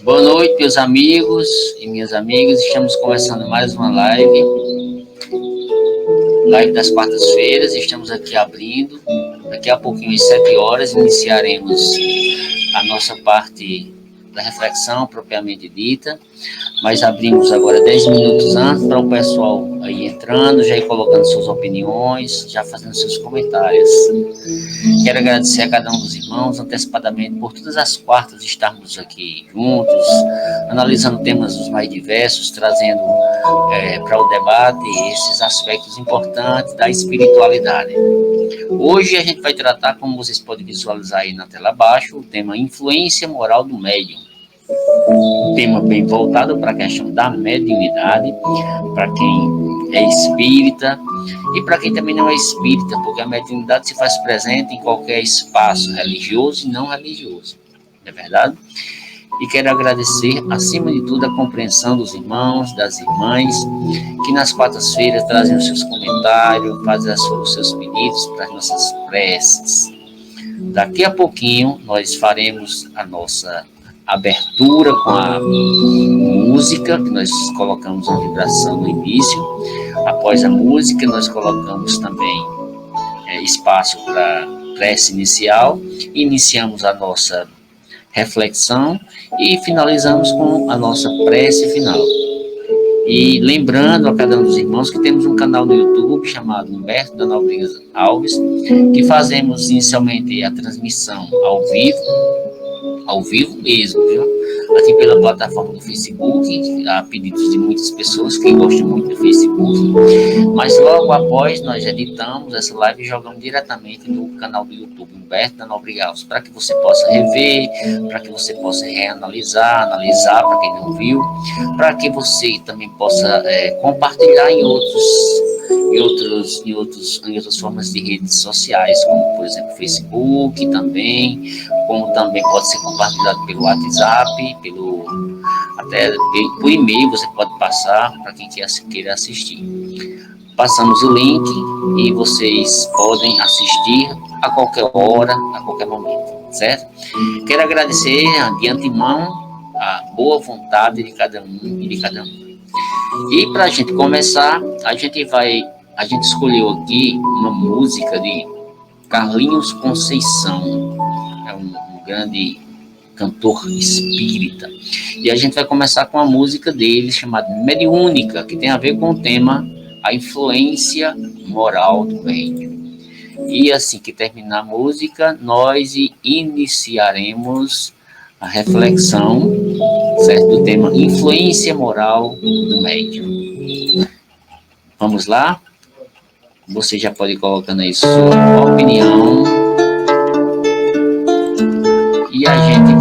Boa noite, meus amigos e minhas amigas. Estamos começando mais uma live das quartas-feiras. Estamos aqui abrindo. Daqui a pouquinho, às 7 horas, iniciaremos a nossa parte da reflexão propriamente dita. Mas abrimos agora 10 minutos antes para o pessoal aí entrando, já ir colocando suas opiniões, já fazendo seus comentários. Quero agradecer a cada um dos irmãos antecipadamente por todas as quartas estarmos aqui juntos, analisando temas os mais diversos, trazendo para o debate esses aspectos importantes da espiritualidade. Hoje a gente vai tratar, como vocês podem visualizar aí na tela abaixo, o tema influência moral do médium. Um tema bem voltado para a questão da mediunidade, para quem é espírita e para quem também não é espírita, porque a mediunidade se faz presente em qualquer espaço religioso e não religioso, não é verdade? E quero agradecer, acima de tudo, a compreensão dos irmãos, das irmãs, que nas quartas-feiras trazem os seus comentários, fazem os seus pedidos para as nossas preces. Daqui a pouquinho, nós faremos a nossa abertura com a música, que nós colocamos uma vibração no início. Após a música, nós colocamos também espaço para prece inicial. Iniciamos a nossa reflexão e finalizamos com a nossa prece final. E lembrando a cada um dos irmãos que temos um canal no YouTube chamado Humberto da Nóbrega Alves, que fazemos inicialmente a transmissão ao vivo mesmo, viu? Aqui pela plataforma do Facebook, há pedidos de muitas pessoas que gostam muito do Facebook, mas logo após nós editamos essa live e jogamos diretamente no canal do YouTube Humberto da Nóbrega Alves, para que você possa rever, para que você possa reanalisar, analisar para quem não viu, para que você também possa compartilhar em outras formas de redes sociais, como por exemplo Facebook também, como também pode ser compartilhado pelo WhatsApp, até por e-mail você pode passar para quem queira assistir. Passamos o link e vocês podem assistir a qualquer hora, a qualquer momento, certo? Quero agradecer de antemão a boa vontade de cada um e de cada um. E para a gente começar, a gente escolheu aqui uma música de Carlinhos Conceição, é um grande cantor espírita, e a gente vai começar com a música dele chamada Mediúnica, que tem a ver com o tema a influência moral do médium. E assim que terminar a música, nós iniciaremos a reflexão, certo, do tema influência moral do médium. Vamos lá? Você já pode ir colocando aí sua opinião. E a gente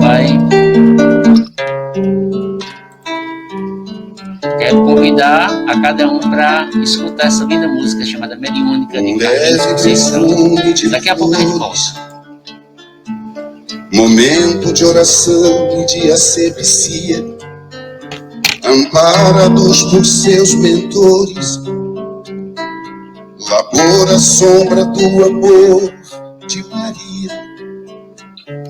quero convidar a cada um para escutar essa linda música chamada Mediúnica de Carlinhos Conceição. Daqui a pouco a gente volta. Momento de oração e de asepsia, amparados por seus mentores, labor a sombra do amor de Maria,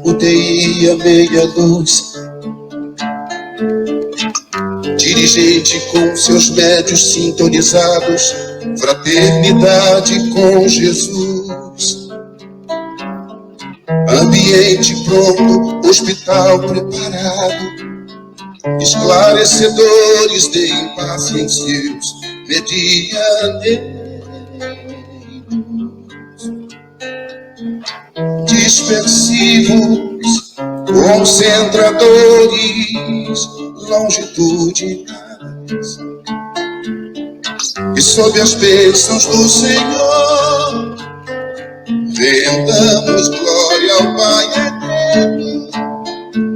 UTI a meia luz, dirigente com seus médios sintonizados, fraternidade com Jesus, ambiente pronto, hospital preparado, esclarecedores deem paz em seus medianeiros, dispersivos, concentradores longitudinais, e sob as bênçãos do Senhor rendamos glória ao Pai eterno.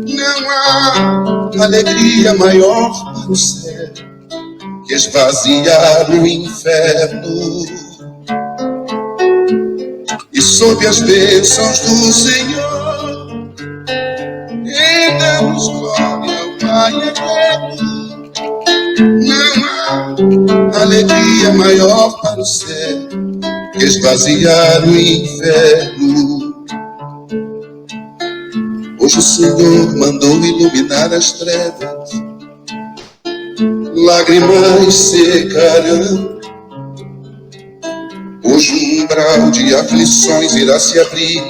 Não há alegria maior para o céu que esvaziar o inferno. E sob as bênçãos do Senhor rendamos glória ao Pai eterno. Não há alegria maior para o céu esvaziar o inferno. Hoje o Senhor mandou iluminar as trevas, lágrimas secarão. Hoje um umbral de aflições irá se abrir,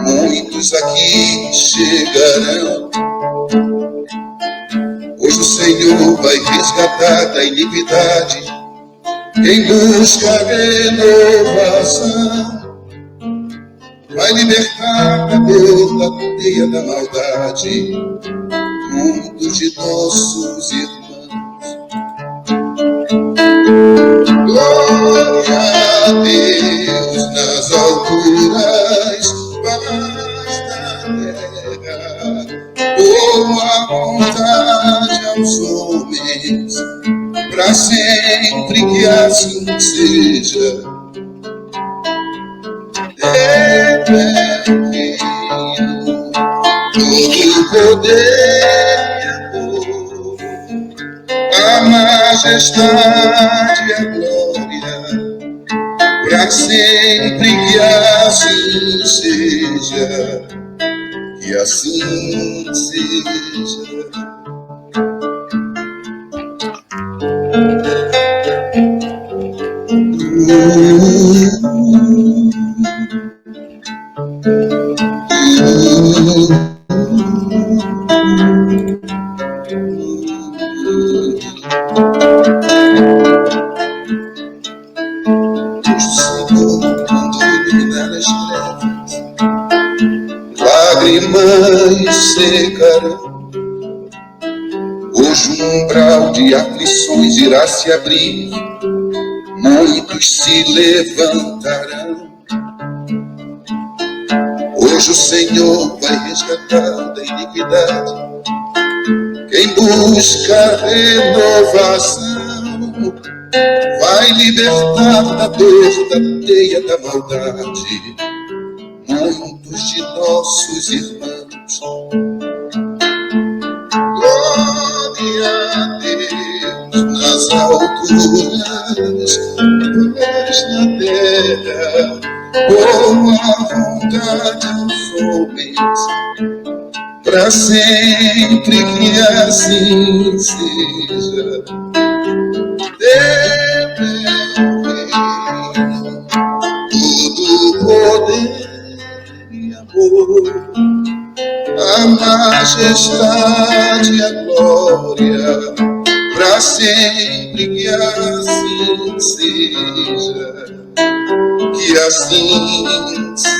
muitos aqui chegarão. Hoje o Senhor vai resgatar da iniquidade quem busca renovação, vai libertar da dor, da teia da maldade, muitos de nossos irmãos. Glória a Deus nas alturas, paz na terra, boa vontade aos homens, para sempre que assim seja. Todo poder e amor, a majestade e a glória, para sempre que assim seja, que assim seja. Lágrimas secarão. Hoje um umbral de aflições irá se abrir, muitos se levantarão. Hoje o Senhor vai resgatar da iniquidade quem busca renovação, vai libertar da dor, da teia da maldade, muitos de nossos irmãos. Glória a Deus nas alturas, paz na terra, boa vontade aos homens, para sempre que assim seja. Todo poder e amor, a majestade e a glória, para sempre que assim seja, que assim seja.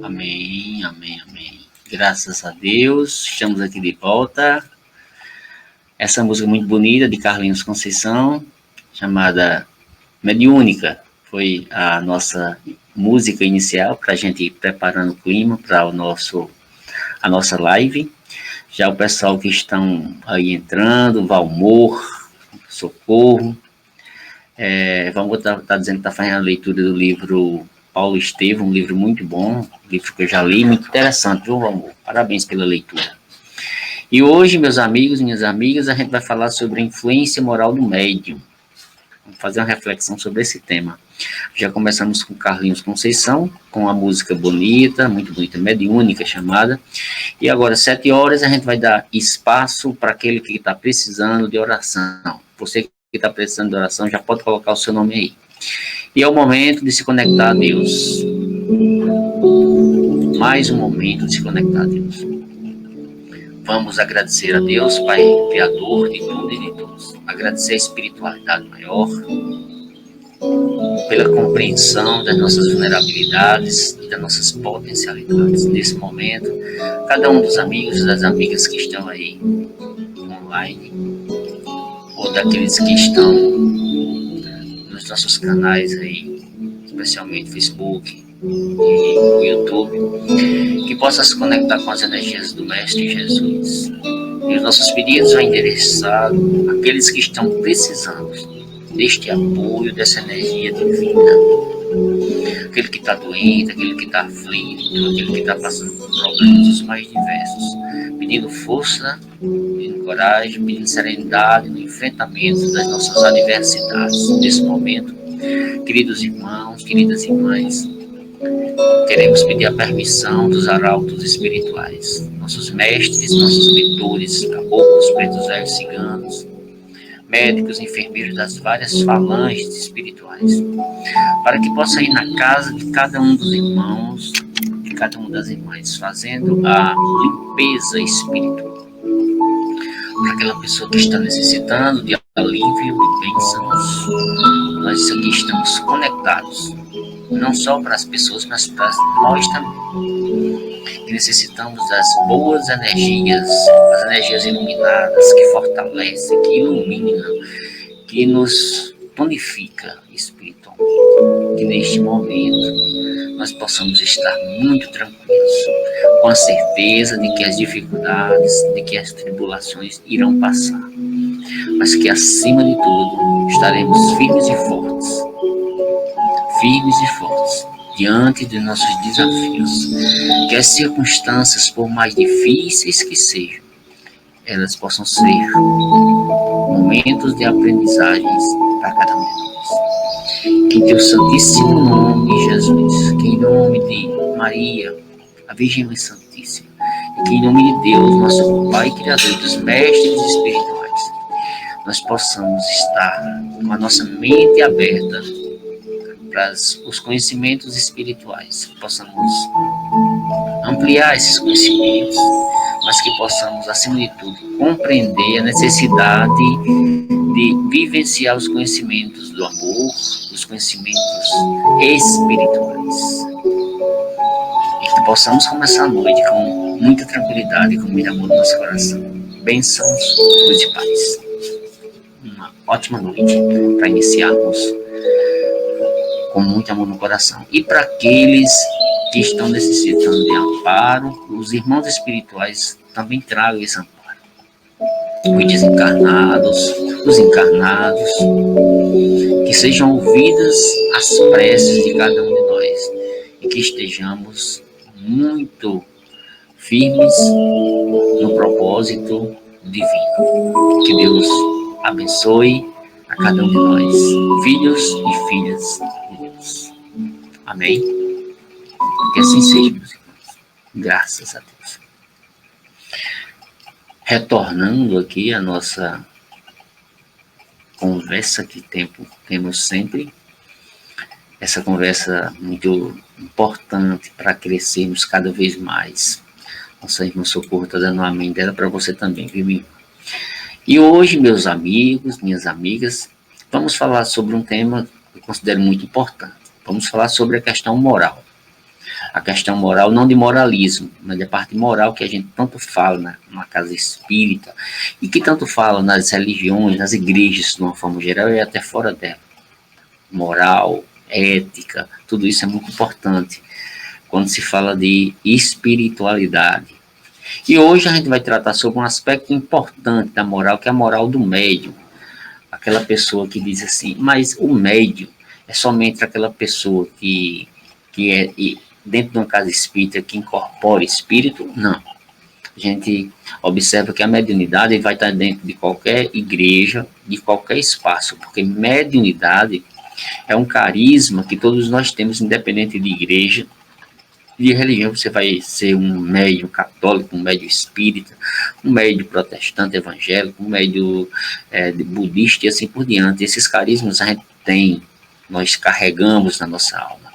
Amém, amém, amém. Graças a Deus, estamos aqui de volta. Essa música muito bonita de Carlinhos Conceição, chamada Mediúnica, foi a nossa música inicial para a gente ir preparando o clima para a nossa live. Já o pessoal que estão aí entrando, Valmor, Socorro, vamos estar dizendo que está fazendo a leitura do livro Paulo Estevam, um livro muito bom, um livro que eu já li, muito interessante, viu, Valmor? Parabéns pela leitura. E hoje, meus amigos e minhas amigas, a gente vai falar sobre a influência moral do médium. Vamos fazer uma reflexão sobre esse tema. Já começamos com Carlinhos Conceição, com a música bonita, muito bonita, mediúnica chamada. E agora, 7 horas, a gente vai dar espaço para aquele que está precisando de oração. Você que está precisando de oração, já pode colocar o seu nome aí. E é o momento de se conectar a Deus. Mais um momento de se conectar a Deus. Vamos agradecer a Deus, Pai, Criador de tudo e de todos. Agradecer a espiritualidade maior, pela compreensão das nossas vulnerabilidades e das nossas potencialidades. Nesse momento, cada um dos amigos e das amigas que estão aí online, ou daqueles que estão nos nossos canais aí, especialmente Facebook e o YouTube, que possa se conectar com as energias do Mestre Jesus. E os nossos pedidos vão endereçar aqueles que estão precisando deste apoio, dessa energia divina. Aquele que está doente, aquele que está aflito, aquele que está passando por problemas os mais diversos, pedindo força, pedindo coragem, pedindo serenidade no enfrentamento das nossas adversidades. Nesse momento, queridos irmãos, queridas irmãs, queremos pedir a permissão dos arautos espirituais, nossos mestres, nossos mentores, caboclos, pretos, velhos, ciganos, médicos, enfermeiros das várias falanges espirituais, para que possa ir na casa de cada um dos irmãos, de cada uma das irmãs, fazendo a limpeza espiritual. Para aquela pessoa que está necessitando de alívio, de bênçãos, nós aqui estamos conectados, não só para as pessoas, mas para nós também, que necessitamos das boas energias, as energias iluminadas, que fortalecem, que iluminam, que nos tonifica espiritualmente. Que neste momento nós possamos estar muito tranquilos, com a certeza de que as dificuldades, de que as tribulações irão passar, mas que acima de tudo estaremos firmes e fortes, diante de nossos desafios, que as circunstâncias, por mais difíceis que sejam, elas possam ser momentos de aprendizagens para cada um de nós. Que em teu santíssimo nome, Jesus, que em nome de Maria, a Virgem Mãe Santíssima, e que em nome de Deus, nosso Pai Criador e dos mestres espirituais, nós possamos estar com a nossa mente aberta para os conhecimentos espirituais, que possamos ampliar esses conhecimentos, mas que possamos, acima de tudo, compreender a necessidade de vivenciar os conhecimentos do amor, os conhecimentos espirituais. E que possamos começar a noite com muita tranquilidade e com muito amor no nosso coração. Bênçãos, luz e paz. Uma ótima noite para iniciarmos com muito amor no coração. E para aqueles que estão necessitando de amparo, os irmãos espirituais também tragam esse amparo. Os desencarnados, os encarnados, que sejam ouvidas as preces de cada um de nós e que estejamos muito firmes no propósito divino. Que Deus abençoe a cada um de nós, filhos e filhas de Deus. Amém? Que assim seja, meus irmãos. Graças a Deus. Retornando aqui a nossa conversa que temos sempre, essa conversa muito importante para crescermos cada vez mais. Nossa irmã Socorro está dando um amém dela para você também, viu, minha irmã? E hoje, meus amigos, minhas amigas, vamos falar sobre um tema que eu considero muito importante. Vamos falar sobre a questão moral. A questão moral, não de moralismo, mas da parte moral que a gente tanto fala na casa espírita e que tanto fala nas religiões, nas igrejas, de uma forma geral e até fora dela. Moral, ética, tudo isso é muito importante quando se fala de espiritualidade. E hoje a gente vai tratar sobre um aspecto importante da moral, que é a moral do médium. Aquela pessoa que diz assim, mas o médium é somente aquela pessoa que é dentro de uma casa espírita que incorpora espírito? Não. A gente observa que a mediunidade vai estar dentro de qualquer igreja, de qualquer espaço, porque mediunidade é um carisma que todos nós temos, independente de igreja, de religião. Você vai ser um médium católico, um médium espírita, um médium protestante evangélico, um médium budista e assim por diante. Esses carismas a gente tem, nós carregamos na nossa alma.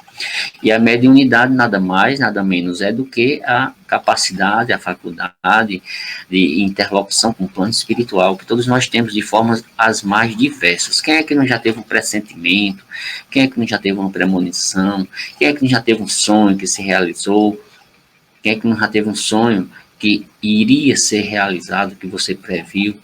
E a mediunidade nada mais, nada menos é do que a capacidade, a faculdade de interlocução com o plano espiritual, que todos nós temos de formas as mais diversas. Quem é que não já teve um pressentimento? Quem é que não já teve uma premonição? Quem é que não já teve um sonho que se realizou? Quem é que não já teve um sonho que iria ser realizado, que você previu?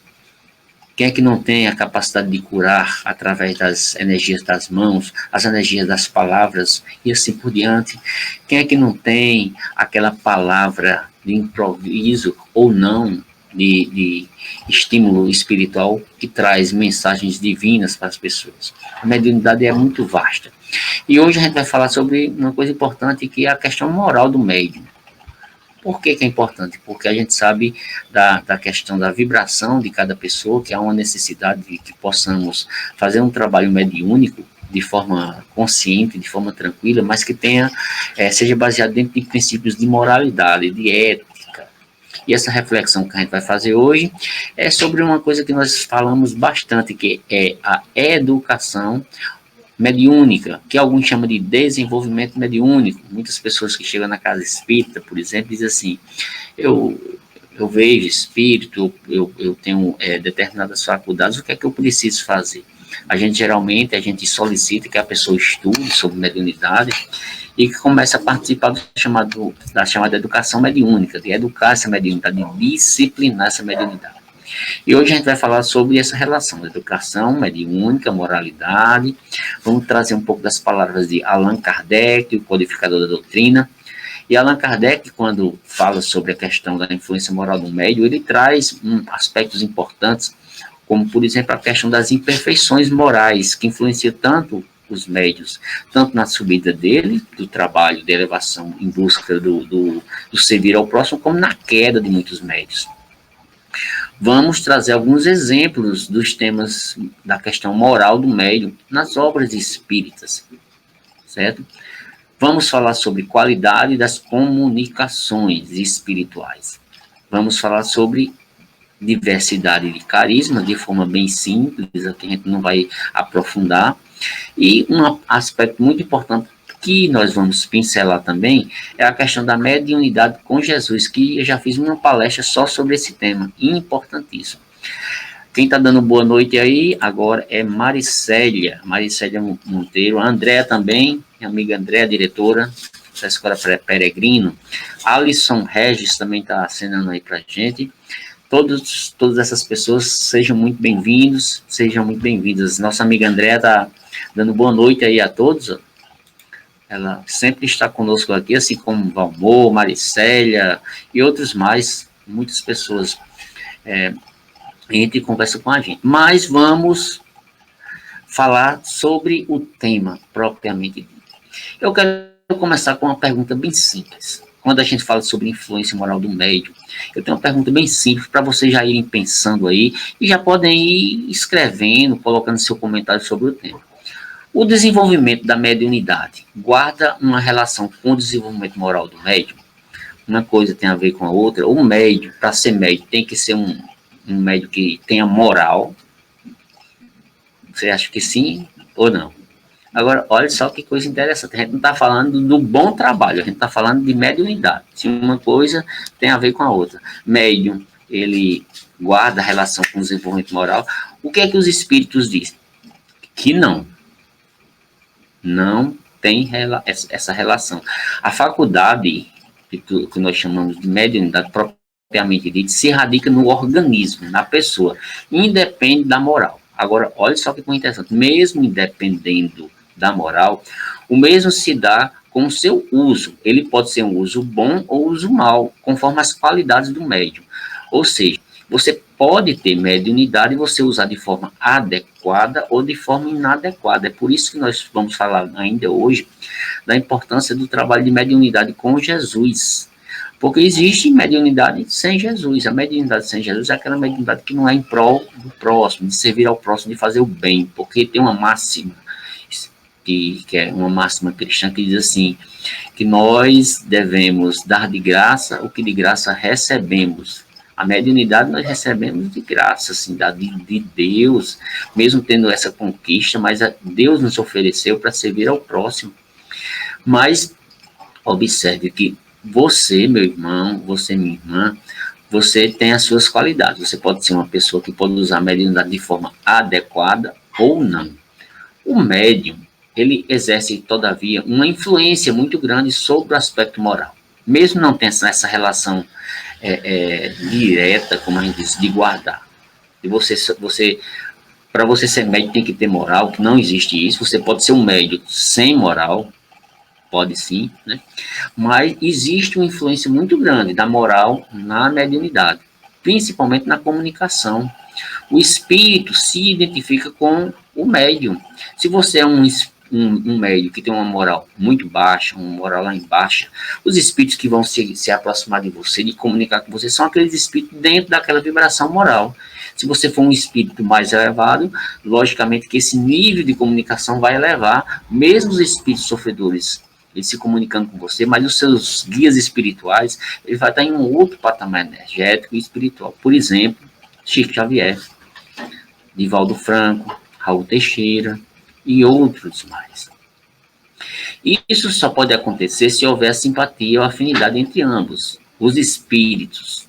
Quem é que não tem a capacidade de curar através das energias das mãos, as energias das palavras e assim por diante? Quem é que não tem aquela palavra de improviso ou não, de estímulo espiritual que traz mensagens divinas para as pessoas? A mediunidade é muito vasta. E hoje a gente vai falar sobre uma coisa importante, que é a questão moral do médium. Por que é importante? Porque a gente sabe da questão da vibração de cada pessoa, que há uma necessidade de que possamos fazer um trabalho mediúnico de forma consciente, de forma tranquila, mas que seja baseado dentro de princípios de moralidade, de ética. E essa reflexão que a gente vai fazer hoje é sobre uma coisa que nós falamos bastante, que é a educação mediúnica, que alguns chamam de desenvolvimento mediúnico. Muitas pessoas que chegam na casa espírita, por exemplo, dizem assim: eu vejo espírito, eu tenho determinadas faculdades, o que é que eu preciso fazer? Geralmente a gente solicita que a pessoa estude sobre mediunidade e que comece a participar da chamada educação mediúnica, de educar essa mediunidade, de disciplinar essa mediunidade. E hoje a gente vai falar sobre essa relação, educação mediúnica, moralidade. Vamos trazer um pouco das palavras de Allan Kardec, o codificador da doutrina. E Allan Kardec, quando fala sobre a questão da influência moral do médium, ele traz aspectos importantes, como, por exemplo, a questão das imperfeições morais, que influenciam tanto os médios, tanto na subida dele, do trabalho de elevação em busca do servir ao próximo, como na queda de muitos médios. Vamos trazer alguns exemplos dos temas da questão moral do médium nas obras espíritas, certo? Vamos falar sobre qualidade das comunicações espirituais. Vamos falar sobre diversidade de carisma, de forma bem simples, aqui a gente não vai aprofundar. E um aspecto muito importante que nós vamos pincelar também é a questão da mediunidade com Jesus, que eu já fiz uma palestra só sobre esse tema, importantíssimo. Quem está dando boa noite aí agora é Maricélia Monteiro, a Andréa também, minha amiga Andréa, diretora da Escola Peregrino, Alisson Regis também está acenando aí para a gente. Todas essas pessoas sejam muito bem-vindos, sejam muito bem-vindas. Nossa amiga Andréa está dando boa noite aí a todos. Ela sempre está conosco aqui, assim como Valmor, Maricélia e outros mais, muitas pessoas entram e conversam com a gente. Mas vamos falar sobre o tema propriamente dito. Eu quero começar com uma pergunta bem simples. Quando a gente fala sobre influência moral do médium, eu tenho uma pergunta bem simples para vocês já irem pensando aí e já podem ir escrevendo, colocando seu comentário sobre o tema. O desenvolvimento da mediunidade guarda uma relação com o desenvolvimento moral do médium? Uma coisa tem a ver com a outra? O médium, para ser médium, tem que ser um médium que tenha moral? Você acha que sim ou não? Agora, olha só que coisa interessante. A gente não está falando do bom trabalho, a gente está falando de mediunidade. Se uma coisa tem a ver com a outra. Médium, ele guarda a relação com o desenvolvimento moral. O que é que os espíritos dizem? Que não tem essa relação. A faculdade, que nós chamamos de mediunidade propriamente dita, se radica no organismo, na pessoa, independe da moral. Agora, olha só que coisa interessante, mesmo independendo da moral, o mesmo se dá com o seu uso. Ele pode ser um uso bom ou uso mau, conforme as qualidades do médium. Ou seja, você pode ter mediunidade e você usar de forma adequada ou de forma inadequada. É por isso que nós vamos falar ainda hoje da importância do trabalho de mediunidade com Jesus. Porque existe mediunidade sem Jesus. A mediunidade sem Jesus é aquela mediunidade que não é em prol do próximo, de servir ao próximo, de fazer o bem. Porque tem uma máxima, que é uma máxima cristã, que diz assim, que nós devemos dar de graça o que de graça recebemos. A mediunidade nós recebemos de graça, assim, de Deus, mesmo tendo essa conquista, mas Deus nos ofereceu para servir ao próximo. Mas observe que você, meu irmão, você, minha irmã, você tem as suas qualidades. Você pode ser uma pessoa que pode usar a mediunidade de forma adequada ou não. O médium, ele exerce, todavia, uma influência muito grande sobre o aspecto moral. Mesmo não tendo essa relação direta, como a gente diz, de guardar. E para você ser médium tem que ter moral, que não existe isso. Você pode ser um médium sem moral, pode sim, né? Mas existe uma influência muito grande da moral na mediunidade, principalmente na comunicação. O espírito se identifica com o médium. Se você é um médium que tem uma moral muito baixa, uma moral lá embaixo, os espíritos que vão se aproximar de você, de comunicar com você, são aqueles espíritos dentro daquela vibração moral. Se você for um espírito mais elevado, logicamente que esse nível de comunicação vai elevar, mesmo os espíritos sofredores, eles se comunicando com você, mas os seus guias espirituais, ele vai estar em um outro patamar energético e espiritual. Por exemplo, Chico Xavier, Divaldo Franco, Raul Teixeira e outros mais. E isso só pode acontecer se houver simpatia ou afinidade entre ambos. Os espíritos,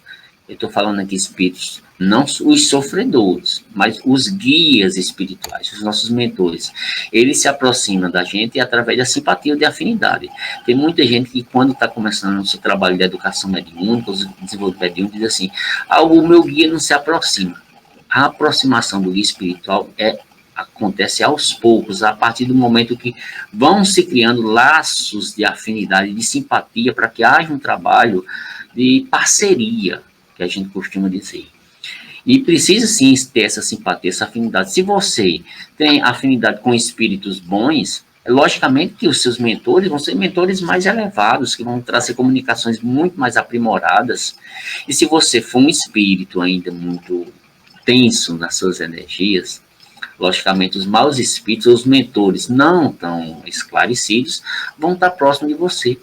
eu estou falando aqui espíritos, não os sofredores, mas os guias espirituais, os nossos mentores. Eles se aproximam da gente através da simpatia ou de afinidade. Tem muita gente que, quando está começando o seu trabalho de educação mediúnica, desenvolvimento mediúnico, diz assim, o meu guia não se aproxima. A aproximação do guia espiritual acontece aos poucos, a partir do momento que vão se criando laços de afinidade, de simpatia, para que haja um trabalho de parceria, que a gente costuma dizer. E precisa sim ter essa simpatia, essa afinidade. Se você tem afinidade com espíritos bons, logicamente que os seus mentores vão ser mentores mais elevados, que vão trazer comunicações muito mais aprimoradas. E se você for um espírito ainda muito tenso nas suas energias, logicamente os maus espíritos, os mentores não tão esclarecidos, vão estar próximos de você.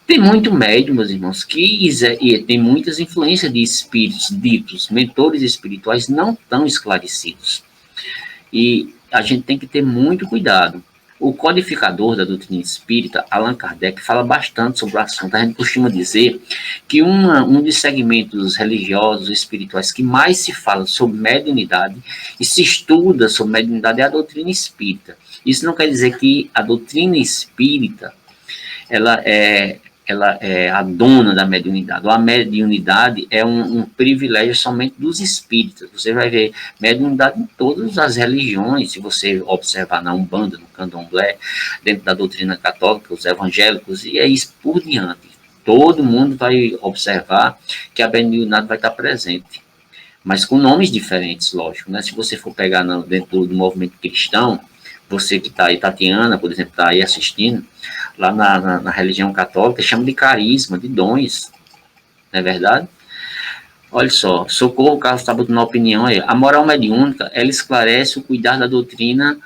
Tem muito médium, meus irmãos, e tem muitas influências de espíritos ditos, mentores espirituais não tão esclarecidos. E a gente tem que ter muito cuidado. O codificador da doutrina espírita, Allan Kardec, fala bastante sobre o assunto. A gente costuma dizer que um dos segmentos religiosos, espirituais, que mais se fala sobre mediunidade e se estuda sobre mediunidade é a doutrina espírita. Isso não quer dizer que a doutrina espírita ela é a dona da mediunidade, ou a mediunidade é um privilégio somente dos espíritas. Você vai ver mediunidade em todas as religiões, se você observar na Umbanda, no Candomblé, dentro da doutrina católica, os evangélicos, e é isso por diante. Todo mundo vai observar que a mediunidade vai estar presente, mas com nomes diferentes, lógico, né? Se você for pegar dentro do movimento cristão, você que está aí, Tatiana, por exemplo, está aí assistindo, lá na religião católica, chama de carisma, de dons, não é verdade? Olha só, Socorro Carlos está botando uma opinião aí. A moral mediúnica, ela esclarece o cuidar da doutrina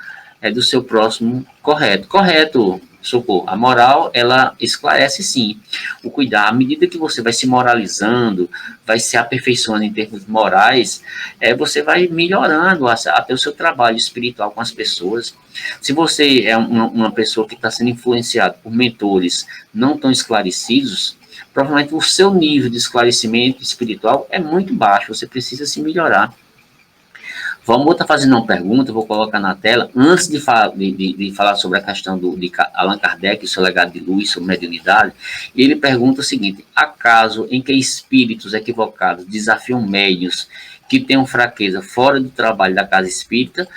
do seu próximo correto. Correto, Socorro. A moral, ela esclarece sim o cuidar. À medida que você vai se moralizando, vai se aperfeiçoando em termos morais, você vai melhorando até o seu trabalho espiritual com as pessoas. Se você é uma pessoa que está sendo influenciada por mentores não tão esclarecidos, provavelmente o seu nível de esclarecimento espiritual é muito baixo, você precisa se melhorar. Vamos estar fazendo uma pergunta, vou colocar na tela, antes de falar sobre a questão de Allan Kardec, seu legado de luz, sobre mediunidade, e ele pergunta o seguinte: há caso em que espíritos equivocados desafiam médiuns que tenham fraqueza fora do trabalho da casa espírita?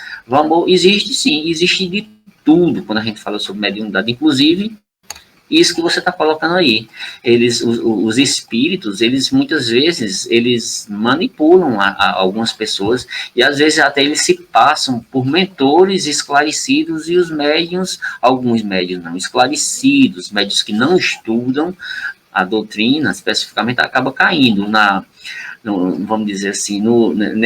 Existe sim, existe de tudo quando a gente fala sobre mediunidade, inclusive isso que você está colocando aí. Os espíritos, eles muitas vezes, eles manipulam algumas pessoas e às vezes até eles se passam por mentores esclarecidos e os médiuns, alguns médiuns não esclarecidos, médiuns que não estudam a doutrina, especificamente, acaba caindo vamos dizer assim,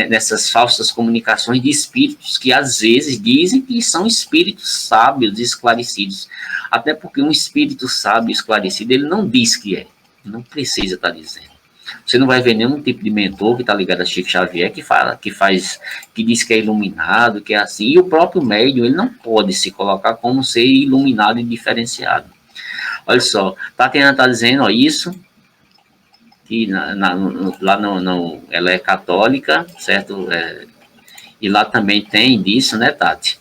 nessas falsas comunicações de espíritos que às vezes dizem que são espíritos sábios e esclarecidos. Até porque um espírito sábio e esclarecido, ele não diz que é, não precisa estar dizendo. Você não vai ver nenhum tipo de mentor que está ligado a Chico Xavier que diz que é iluminado, que é assim. E o próprio médium, ele não pode se colocar como ser iluminado e diferenciado. Olha só, Tatiana está dizendo, ó, isso, que ela é católica, certo? E lá também tem disso, né, Tati?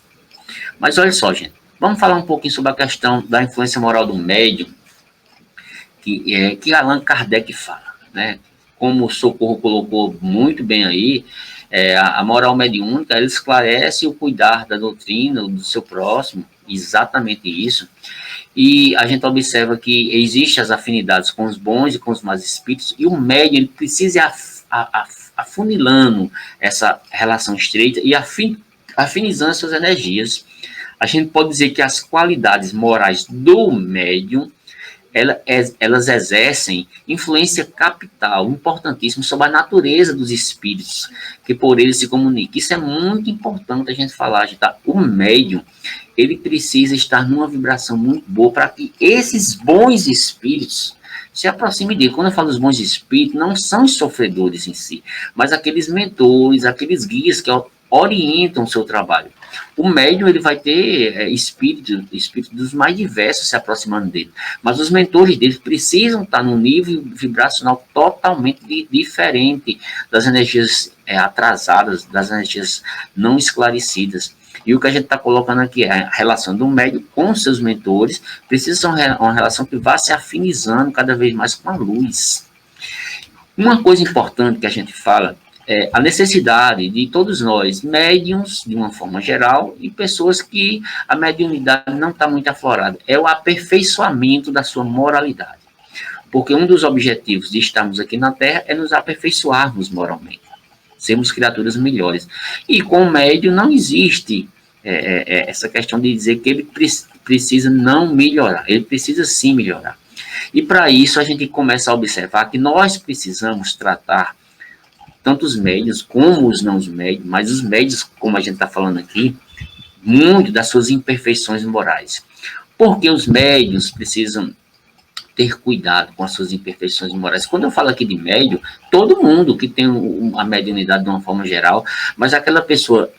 Mas olha só, gente, vamos falar um pouquinho sobre a questão da influência moral do médium, que Allan Kardec fala, né? Como o Socorro colocou muito bem aí, A moral mediúnica, ela esclarece o cuidar da doutrina, do seu próximo, exatamente isso. E a gente observa que existem as afinidades com os bons e com os maus espíritos, e o médium ele precisa ir afunilando essa relação estreita e afinizando suas energias. A gente pode dizer que as qualidades morais do médium, elas exercem influência capital, importantíssima, sobre a natureza dos espíritos, que por eles se comunicam. Isso é muito importante a gente falar, tá? O médium, ele precisa estar numa vibração muito boa para que esses bons espíritos se aproximem dele. Quando eu falo dos bons espíritos, não são os sofredores em si, mas aqueles mentores, aqueles guias que orientam o seu trabalho. O médium, ele vai ter espíritos dos mais diversos se aproximando dele, mas os mentores dele precisam estar num nível vibracional totalmente diferente das energias atrasadas, das energias não esclarecidas. E o que a gente está colocando aqui é a relação do médium com seus mentores, precisa ser uma relação que vá se afinizando cada vez mais com a luz. Uma coisa importante que a gente fala é a necessidade de todos nós, médiums, de uma forma geral, e pessoas que a mediunidade não está muito aflorada, é o aperfeiçoamento da sua moralidade. Porque um dos objetivos de estarmos aqui na Terra é nos aperfeiçoarmos moralmente, sermos criaturas melhores. E com o médium não existe essa questão de dizer que ele precisa não melhorar, ele precisa sim melhorar. E para isso a gente começa a observar que nós precisamos tratar tanto os médios como os não médios, mas os médios, como a gente está falando aqui, muito das suas imperfeições morais. Porque os médios precisam ter cuidado com as suas imperfeições morais. Quando eu falo aqui de médio, todo mundo que tem a mediunidade de uma forma geral, mas aquela pessoa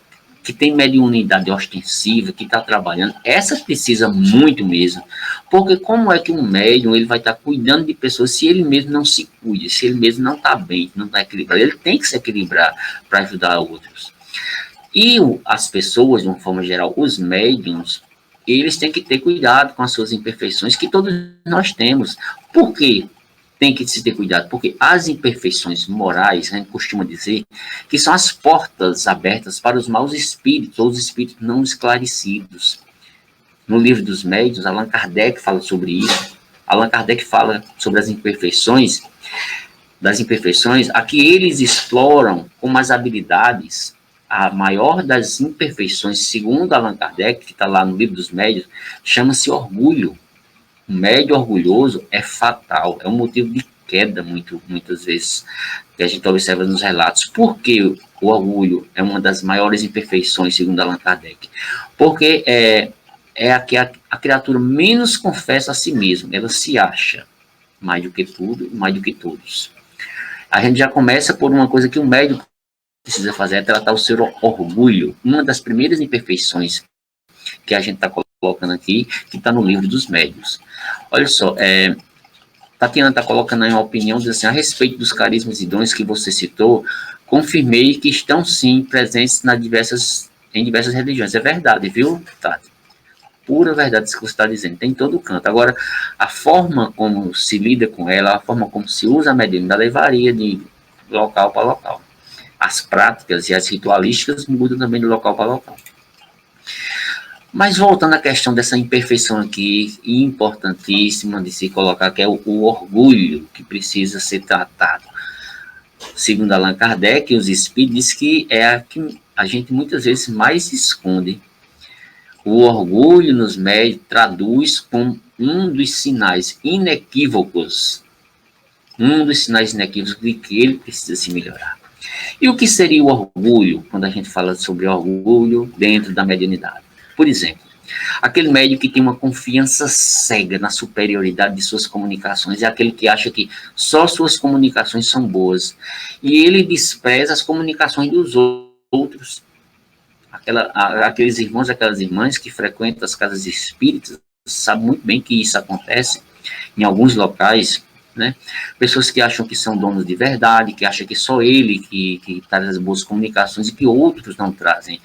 que tem mediunidade ostensiva, que está trabalhando, essa precisa muito mesmo. Porque como é que um médium ele vai estar cuidando de pessoas se ele mesmo não se cuida, se ele mesmo não está bem, não está equilibrado? Ele tem que se equilibrar para ajudar outros. E as pessoas, de uma forma geral, os médiums, eles têm que ter cuidado com as suas imperfeições, que todos nós temos. Por quê? Tem que se ter cuidado, porque as imperfeições morais, a gente costuma dizer, que são as portas abertas para os maus espíritos, ou os espíritos não esclarecidos. No livro dos médiuns, Allan Kardec fala sobre isso. Allan Kardec fala sobre as imperfeições, a que eles exploram com mais habilidades. A maior das imperfeições, segundo Allan Kardec, que está lá no livro dos médiuns, chama-se orgulho. O médio orgulhoso é fatal, é um motivo de queda, muitas vezes, que a gente observa nos relatos. Por que o orgulho é uma das maiores imperfeições, segundo Allan Kardec? Porque é a que a criatura menos confessa a si mesma, ela se acha mais do que tudo, mais do que todos. A gente já começa por uma coisa que o médium precisa fazer, é tratar o seu orgulho. Uma das primeiras imperfeições que a gente está colocando aqui, que está no livro dos médiuns. Olha só, Tatiana está colocando aí uma opinião, diz assim, a respeito dos carismas e dons que você citou, confirmei que estão sim presentes em diversas religiões. É verdade, viu, Tati? Pura verdade isso que você está dizendo, tem em todo canto. Agora, a forma como se lida com ela, a forma como se usa a mediunidade varia de local para local. As práticas e as ritualísticas mudam também de local para local. Mas voltando à questão dessa imperfeição aqui, importantíssima de se colocar, que é o orgulho que precisa ser tratado. Segundo Allan Kardec, os espíritos diz que é a que a gente muitas vezes mais esconde. O orgulho nos médios traduz como um dos sinais inequívocos, de que ele precisa se melhorar. E o que seria o orgulho, quando a gente fala sobre orgulho dentro da mediunidade? Por exemplo, aquele médium que tem uma confiança cega na superioridade de suas comunicações, é aquele que acha que só suas comunicações são boas, e ele despreza as comunicações dos outros. Aqueles irmãos, aquelas irmãs que frequentam as casas espíritas, sabem muito bem que isso acontece em alguns locais, né? Pessoas que acham que são donos de verdade, que acham que só ele que traz as boas comunicações e que outros não trazem.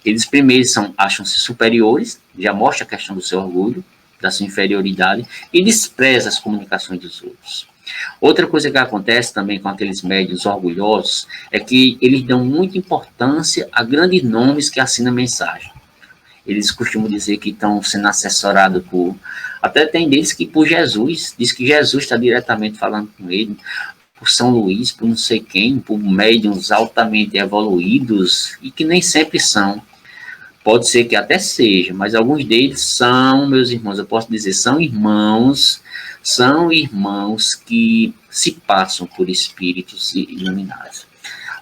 Eles primeiro acham-se superiores, já mostra a questão do seu orgulho, da sua inferioridade, e despreza as comunicações dos outros. Outra coisa que acontece também com aqueles médiuns orgulhosos é que eles dão muita importância a grandes nomes que assinam mensagem. Eles costumam dizer que estão sendo assessorados por... Até tem deles que por Jesus, diz que Jesus está diretamente falando com ele, por São Luís, por não sei quem, por médiuns altamente evoluídos, e que nem sempre são. Pode ser que até seja, mas alguns deles são, meus irmãos, eu posso dizer, são irmãos que se passam por espíritos iluminados.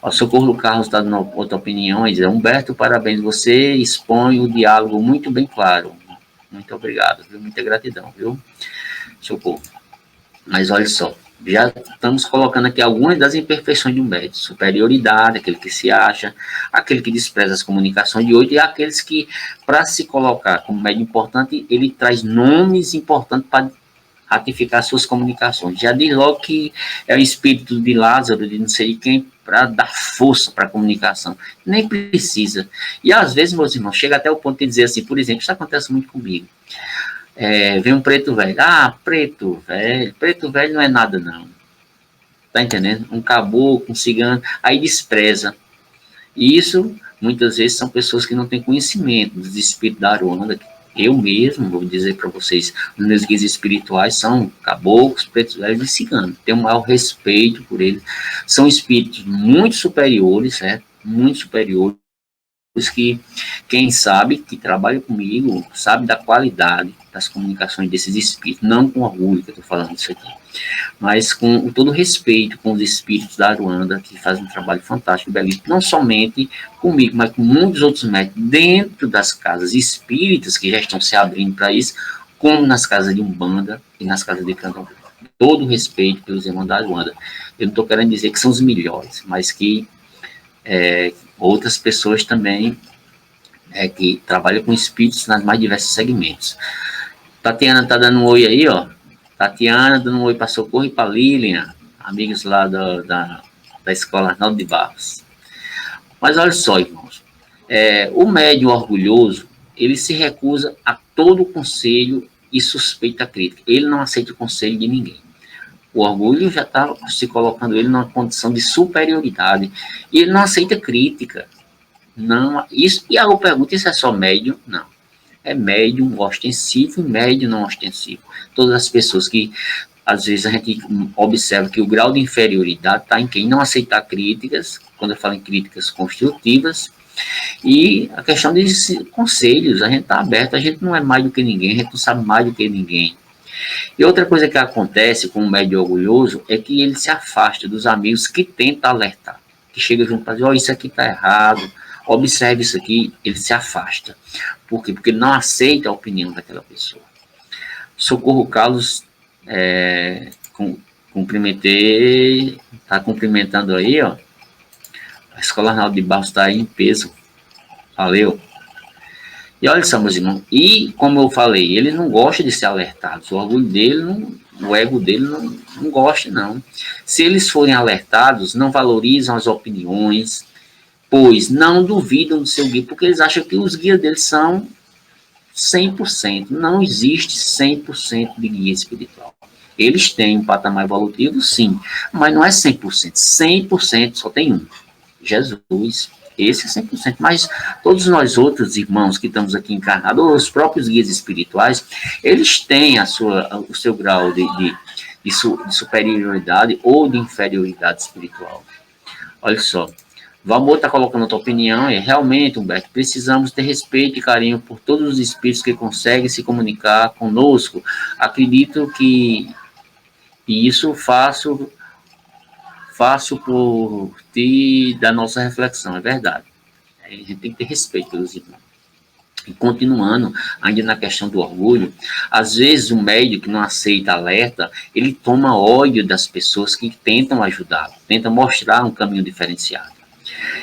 O Socorro Carlos está dando outra opinião, ele diz, Humberto, parabéns, você expõe o diálogo muito bem claro. Muito obrigado, viu? Muita gratidão, viu? Socorro. Mas olha só, já estamos colocando aqui algumas das imperfeições de um médium. Superioridade, aquele que se acha, aquele que despreza as comunicações de hoje, e aqueles que, para se colocar como médium importante, ele traz nomes importantes para ratificar suas comunicações. Já diz logo que é o espírito de Lázaro, de não sei quem, para dar força para a comunicação. Nem precisa. E às vezes, meus irmãos, chega até o ponto de dizer assim, por exemplo, isso acontece muito comigo. Vem um preto velho. Preto velho não é nada, não. Tá entendendo? Um caboclo, um cigano, aí despreza. E isso, muitas vezes, são pessoas que não têm conhecimento dos espíritos da Aruanda. Eu mesmo, vou dizer para vocês, os meus guias espirituais são caboclos, pretos velhos e ciganos. Tenho o maior respeito por eles. São espíritos muito superiores, certo? Muito superiores, que quem sabe, que trabalha comigo, sabe da qualidade das comunicações desses espíritos, não com orgulho que eu estou falando isso aqui, mas com todo respeito com os espíritos da Aruanda, que fazem um trabalho fantástico, belíssimo, não somente comigo, mas com muitos outros médicos, dentro das casas espíritas, que já estão se abrindo para isso, como nas casas de Umbanda e nas casas de Candomblé. Todo o respeito pelos irmãos da Aruanda. Eu não estou querendo dizer que são os melhores, mas que outras pessoas também que trabalham com espíritos nas mais diversos segmentos. Tatiana está dando um oi aí, ó. Tatiana dando um oi para Socorro e para Lilian, amigos lá da Escola Arnaldo de Barros. Mas olha só, irmãos, o médium orgulhoso, ele se recusa a todo conselho e suspeita crítica. Ele não aceita o conselho de ninguém. O orgulho já está se colocando ele numa condição de superioridade. E ele não aceita crítica. Não, isso, e eu pergunto, isso é só médium? Não. É médium ostensivo e médium não ostensivo. Todas as pessoas que, às vezes, a gente observa que o grau de inferioridade está em quem não aceitar críticas, quando eu falo em críticas construtivas, e a questão de conselhos, a gente está aberto, a gente não é mais do que ninguém, a gente não sabe mais do que ninguém. E outra coisa que acontece com o médium orgulhoso é que ele se afasta dos amigos que tentam alertar, que chega junto para dizer, isso aqui está errado, observe isso aqui, ele se afasta. Por quê? Porque ele não aceita a opinião daquela pessoa. Socorro Carlos, cumprimentei, está cumprimentando aí, ó. A Escola Arnaldo de Barros está aí em peso. Valeu. E olha só, meus irmãos, e como eu falei, ele não gosta de ser alertado, o orgulho dele, o ego dele não gosta, não. Se eles forem alertados, não valorizam as opiniões, pois não duvidam do seu guia, porque eles acham que os guias deles são 100%. Não existe 100% de guia espiritual. Eles têm um patamar evolutivo, sim, mas não é 100%. 100% só tem um, Jesus. Esse é 100%, mas todos nós outros irmãos que estamos aqui encarnados, ou os próprios guias espirituais, eles têm o seu grau de superioridade ou de inferioridade espiritual. Olha só, Valmor está colocando a tua opinião, realmente, Humberto, precisamos ter respeito e carinho por todos os espíritos que conseguem se comunicar conosco. Acredito que isso faço por ti da nossa reflexão, é verdade. A gente tem que ter respeito pelos irmãos. E continuando, ainda na questão do orgulho, às vezes o médium que não aceita alerta, ele toma ódio das pessoas que tentam ajudá-lo, tentam mostrar um caminho diferenciado.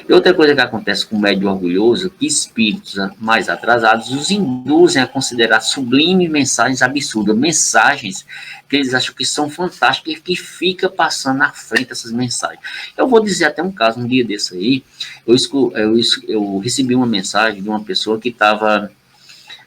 E outra coisa que acontece com o médium orgulhoso, que espíritos mais atrasados os induzem a considerar sublimes mensagens absurdas, mensagens que eles acham que são fantásticas e que fica passando na frente essas mensagens. Eu vou dizer até um caso, um dia desse aí, eu recebi uma mensagem de uma pessoa que estava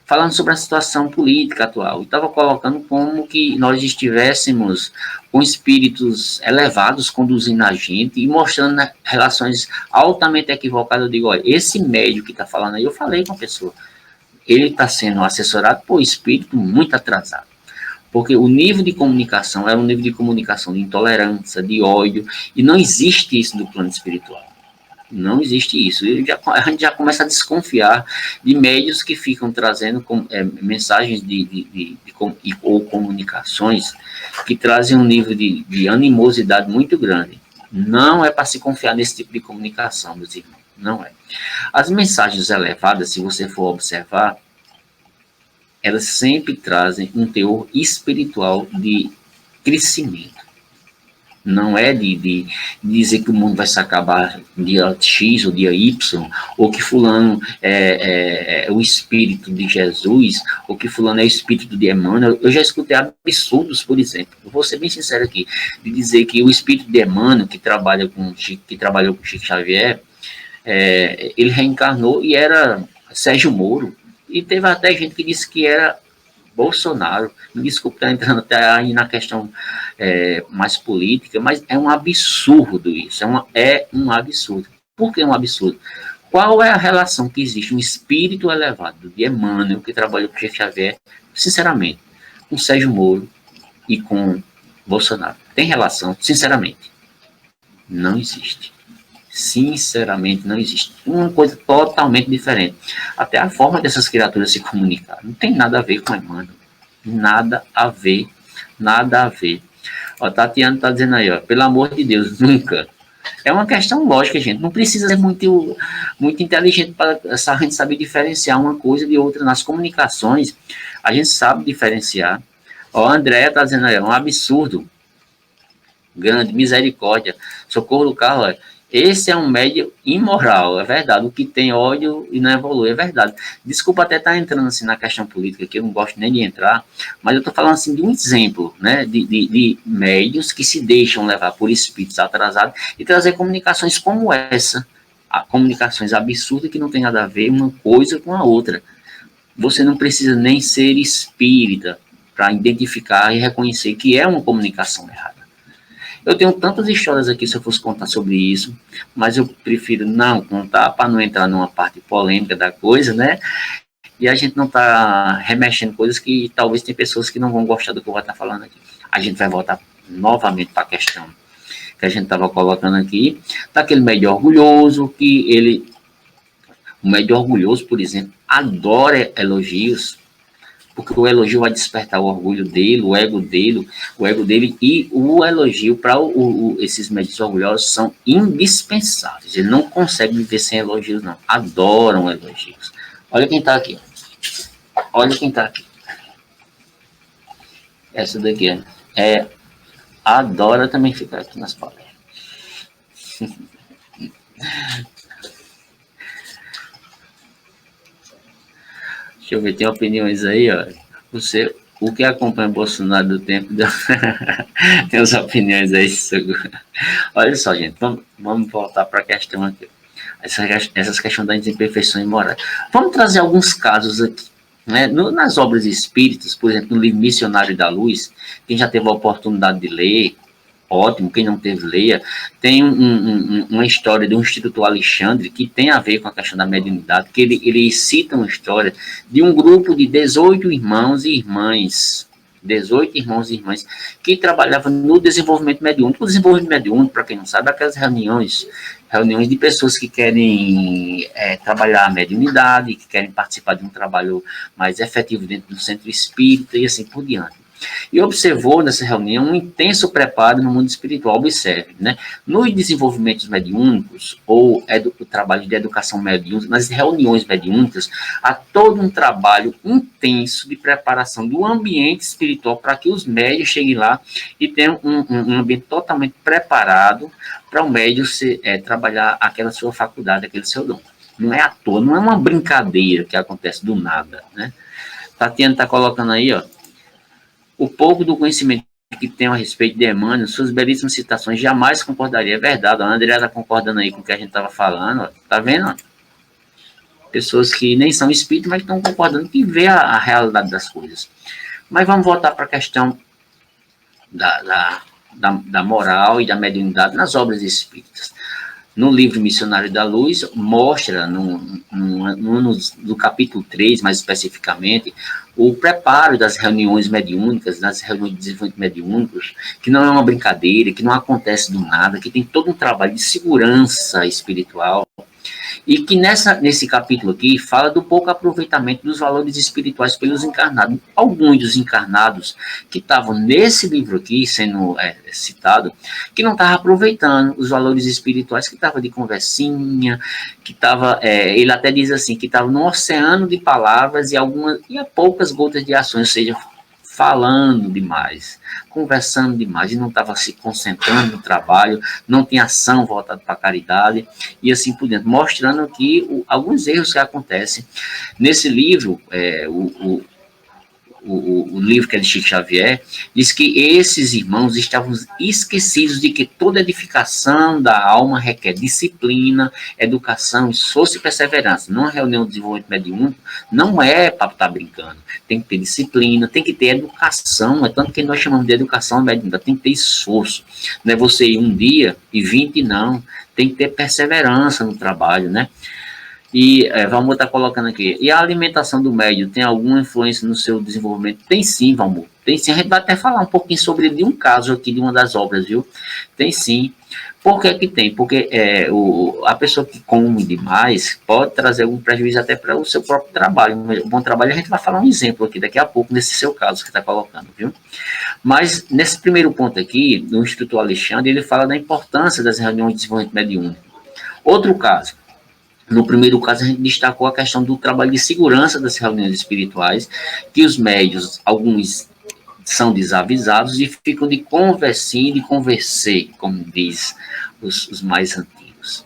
falando sobre a situação política atual, e estava colocando como que nós estivéssemos com espíritos elevados conduzindo a gente e mostrando, né, relações altamente equivocadas. Eu digo, olha, esse médio que está falando aí, eu falei com a pessoa, ele está sendo assessorado por espírito muito atrasado. Porque o nível de comunicação era um nível de comunicação de intolerância, de ódio, e não existe isso no plano espiritual. Não existe isso. A gente já começa a desconfiar de médios que ficam trazendo mensagens ou comunicações que trazem um nível de animosidade muito grande. Não é para se confiar nesse tipo de comunicação, meus irmãos. Não é. As mensagens elevadas, se você for observar, elas sempre trazem um teor espiritual de crescimento. Não é de dizer que o mundo vai se acabar dia X ou dia Y, ou que fulano é o espírito de Jesus, ou que fulano é o espírito de Emmanuel. Eu já escutei absurdos, por exemplo. Eu vou ser bem sincero aqui, de dizer que o espírito de Emmanuel, que trabalhou com Chico Xavier, ele reencarnou e era Sérgio Moro. E teve até gente que disse que era Bolsonaro. Me desculpe estar entrando até aí na questão mais política, mas é um absurdo isso. É um absurdo. Por que um absurdo? Qual é a relação que existe um espírito elevado de Emmanuel, que trabalhou com Chico Xavier, sinceramente, com Sérgio Moro e com Bolsonaro? Tem relação? Sinceramente, não existe. Sinceramente, não existe. Uma coisa totalmente diferente. Até a forma dessas criaturas se comunicar. Não tem nada a ver com Emmanuel. Nada a ver. Nada a ver. Ó, Tatiana está dizendo aí, ó, pelo amor de Deus, nunca. É uma questão lógica, gente. Não precisa ser muito inteligente para a gente saber diferenciar uma coisa de outra. Nas comunicações, a gente sabe diferenciar. Ó, a Andréia está dizendo aí, é um absurdo. Grande, misericórdia. Socorro do carro, ó. Esse é um médio imoral, é verdade. O que tem ódio e não evolui, é verdade. Desculpa até estar entrando assim na questão política, que eu não gosto nem de entrar, mas eu estou falando assim de um exemplo, né, de médios que se deixam levar por espíritos atrasados e trazer comunicações como essa, comunicações absurdas que não tem nada a ver uma coisa com a outra. Você não precisa nem ser espírita para identificar e reconhecer que é uma comunicação errada. Eu tenho tantas histórias aqui se eu fosse contar sobre isso, mas eu prefiro não contar para não entrar numa parte polêmica da coisa, né? E a gente não está remexendo coisas que talvez tem pessoas que não vão gostar do que eu vou estar falando aqui. A gente vai voltar novamente para a questão que a gente estava colocando aqui, daquele médio orgulhoso, o médio orgulhoso, por exemplo, adora elogios, porque o elogio vai despertar o orgulho dele, o ego dele, e o elogio para esses médios orgulhosos são indispensáveis. Ele não consegue viver sem elogios, não. Adoram elogios. Olha quem está aqui. Olha quem está aqui. Essa daqui adora também ficar aqui nas palestras. Deixa eu ver, tem opiniões aí, ó. O que acompanha Bolsonaro do tempo... tem as opiniões aí. Olha só, gente, vamos voltar para a questão aqui. Essas questões das imperfeições morais. Vamos trazer alguns casos aqui. Né? Nas obras espíritas, por exemplo, no livro Missionário da Luz, quem já teve a oportunidade de ler, ótimo, quem não teve, leia. Tem uma história do Instituto Alexandre que tem a ver com a questão da mediunidade, que ele cita uma história de um grupo de 18 irmãos e irmãs, que trabalhavam no desenvolvimento mediúnico. O desenvolvimento mediúnico, para quem não sabe, é aquelas reuniões de pessoas que querem trabalhar a mediunidade, que querem participar de um trabalho mais efetivo dentro do centro espírita e assim por diante. E observou nessa reunião um intenso preparo no mundo espiritual. Observe, né? Nos desenvolvimentos mediúnicos, ou o trabalho de educação mediúnica, nas reuniões mediúnicas, há todo um trabalho intenso de preparação do ambiente espiritual para que os médios cheguem lá e tenham um ambiente totalmente preparado para o médium trabalhar aquela sua faculdade, aquele seu dom. Não é à toa, não é uma brincadeira que acontece do nada, né? Tatiana está colocando aí, ó. O pouco do conhecimento que tenho a respeito de Emmanuel, suas belíssimas citações, jamais concordaria. É verdade, a Andrea está concordando aí com o que a gente estava falando. Ó. Tá vendo? pessoas que nem são espíritas, mas estão concordando que vê a realidade das coisas. Mas vamos voltar para a questão da moral e da mediunidade nas obras espíritas. No livro Missionário da Luz, mostra, no capítulo 3, mais especificamente, o preparo das reuniões mediúnicas, das reuniões de desenvolvimento mediúnicos, que não é uma brincadeira, que não acontece do nada, que tem todo um trabalho de segurança espiritual, e que nesse capítulo aqui fala do pouco aproveitamento dos valores espirituais pelos encarnados. Alguns dos encarnados que estavam nesse livro aqui, sendo citado, que não estavam aproveitando os valores espirituais, que estava de conversinha, que estava, ele até diz assim, que estava num oceano de palavras e poucas gotas de ações, ou seja, falando demais, conversando demais, e não estava se concentrando no trabalho, não tinha ação voltada para a caridade, e assim por dentro, mostrando aqui alguns erros que acontecem. Nesse livro, o livro que é de Chico Xavier, diz que esses irmãos estavam esquecidos de que toda edificação da alma requer disciplina, educação, esforço e perseverança. Numa reunião de desenvolvimento mediúnico, não é para estar brincando. Tem que ter disciplina, tem que ter educação, é tanto que nós chamamos de educação mediúnica, tem que ter esforço. Não é você ir um dia e 20 não, tem que ter perseverança no trabalho, né? E Valmor está colocando aqui, e a alimentação do médium tem alguma influência no seu desenvolvimento? Tem sim, Valmor, tem sim. A gente vai até falar um pouquinho sobre de um caso aqui, de uma das obras, viu? Tem sim. Por que que tem? Porque a pessoa que come demais pode trazer algum prejuízo até para o seu próprio trabalho. O bom trabalho, a gente vai falar um exemplo aqui daqui a pouco, nesse seu caso que está colocando, viu? Mas, nesse primeiro ponto aqui, do instrutor Alexandre, ele fala da importância das reuniões de desenvolvimento mediúnico. Outro caso, no primeiro caso, a gente destacou a questão do trabalho de segurança das reuniões espirituais, que os médios, alguns são desavisados e ficam de conversinha e de conversei, como diz os mais antigos.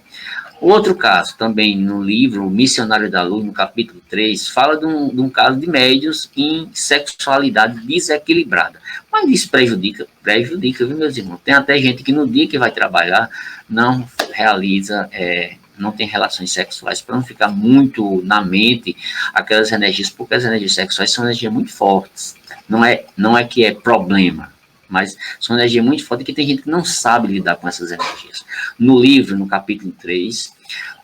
Outro caso, também no livro Missionário da Luz, no capítulo 3, fala de um caso de médios em sexualidade desequilibrada. Mas isso prejudica, viu, meus irmãos? Tem até gente que no dia que vai trabalhar não realiza... não tem relações sexuais, para não ficar muito na mente aquelas energias, porque as energias sexuais são energias muito fortes. Não é que é problema, mas são energias muito fortes que tem gente que não sabe lidar com essas energias. No livro, no capítulo 3,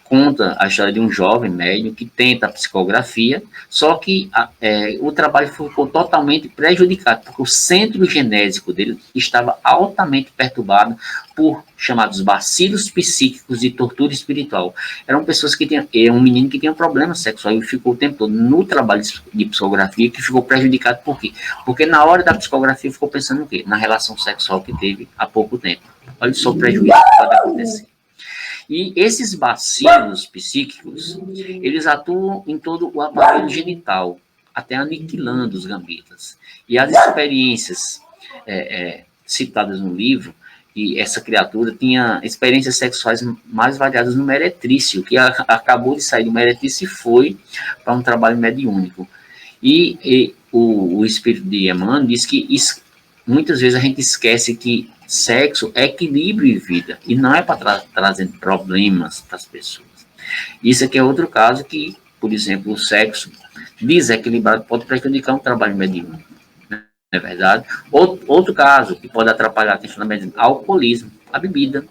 conta a história de um jovem médium que tenta a psicografia, só que o trabalho ficou totalmente prejudicado, porque o centro genésico dele estava altamente perturbado por chamados bacilos psíquicos de tortura espiritual. Eram pessoas que tinham, um menino que tinha um problema sexual e ficou o tempo todo no trabalho de psicografia, que ficou prejudicado por quê? Porque na hora da psicografia ficou pensando no quê? Na relação sexual que teve há pouco tempo. Olha só o prejuízo que pode acontecer. E esses bacilos psíquicos, eles atuam em todo o aparelho genital, até aniquilando os gametas. E as experiências citadas no livro, que essa criatura tinha experiências sexuais mais variadas no meretrício, que acabou de sair do meretrício e foi para um trabalho mediúnico. E o espírito de Emmanuel diz que muitas vezes a gente esquece que sexo é equilíbrio e vida, e não é para trazer problemas para as pessoas. Isso aqui é outro caso que, por exemplo, o sexo desequilibrado pode prejudicar um trabalho mediúnico, não é verdade? Outro caso que pode atrapalhar a questão da medicina, alcoolismo, a bebida.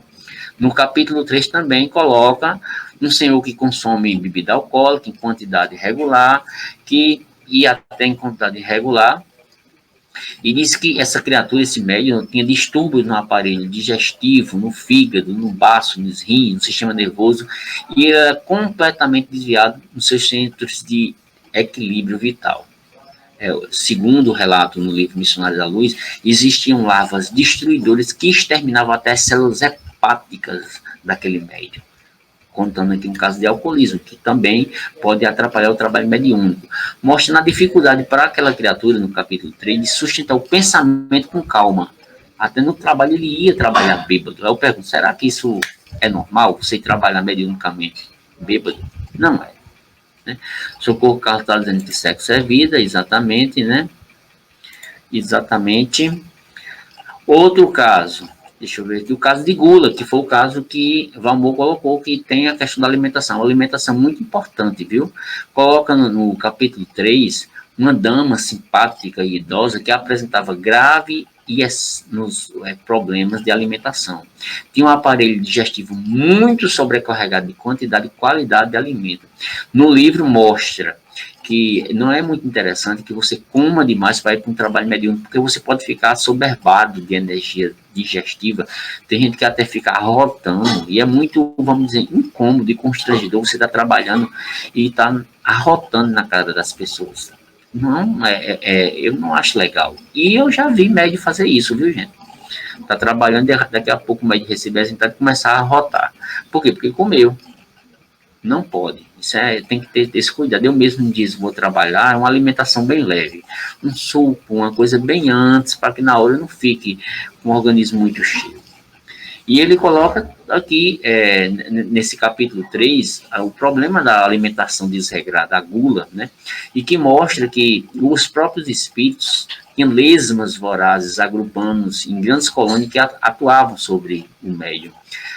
No capítulo 3 também coloca um senhor que consome bebida alcoólica em quantidade regular, e até em quantidade irregular, e diz que essa criatura, esse médium, tinha distúrbios no aparelho digestivo, no fígado, no baço, nos rins, no sistema nervoso, e era completamente desviado nos seus centros de equilíbrio vital. Segundo o relato no livro Missionário da Luz, existiam larvas destruidoras que exterminavam até as células hepáticas daquele médium. Contando aqui um caso de alcoolismo, que também pode atrapalhar o trabalho mediúnico, mostrando a dificuldade para aquela criatura, no capítulo 3, de sustentar o pensamento com calma. Até no trabalho ele ia trabalhar bêbado. Eu pergunto, será que isso é normal, você trabalhar mediunicamente bêbado? Não é. Né? Socorro Carlos está dizendo que sexo é vida, exatamente, né? Exatamente. Outro caso, Deixa eu ver aqui o caso de gula, que foi o caso que Valmor colocou, que tem a questão da alimentação. Uma alimentação muito importante, viu? Coloca no capítulo 3 uma dama simpática e idosa que apresentava grave problemas de alimentação. Tinha um aparelho digestivo muito sobrecarregado de quantidade e qualidade de alimento. No livro mostra que não é muito interessante que você coma demais para ir para um trabalho mediúnico, porque você pode ficar assoberbado de energia digestiva. Tem gente que até fica arrotando, e é muito, vamos dizer, incômodo e constrangedor você estar trabalhando e estar arrotando na cara das pessoas. Não, eu não acho legal. E eu já vi médico fazer isso, viu, gente? Tá trabalhando, daqui a pouco o médico receber a vontade de começar a arrotar. Por quê? Porque comeu. Não pode. Isso tem que ter esse cuidado. Eu mesmo disse, vou trabalhar, é uma alimentação bem leve. Um suco, uma coisa bem antes, para que na hora eu não fique com o organismo muito cheio. E ele coloca aqui, nesse capítulo 3, o problema da alimentação desregrada, a gula, né? E que mostra que os próprios espíritos tinham lesmas vorazes agrupando-se em grandes colônias que atuavam sobre o médium.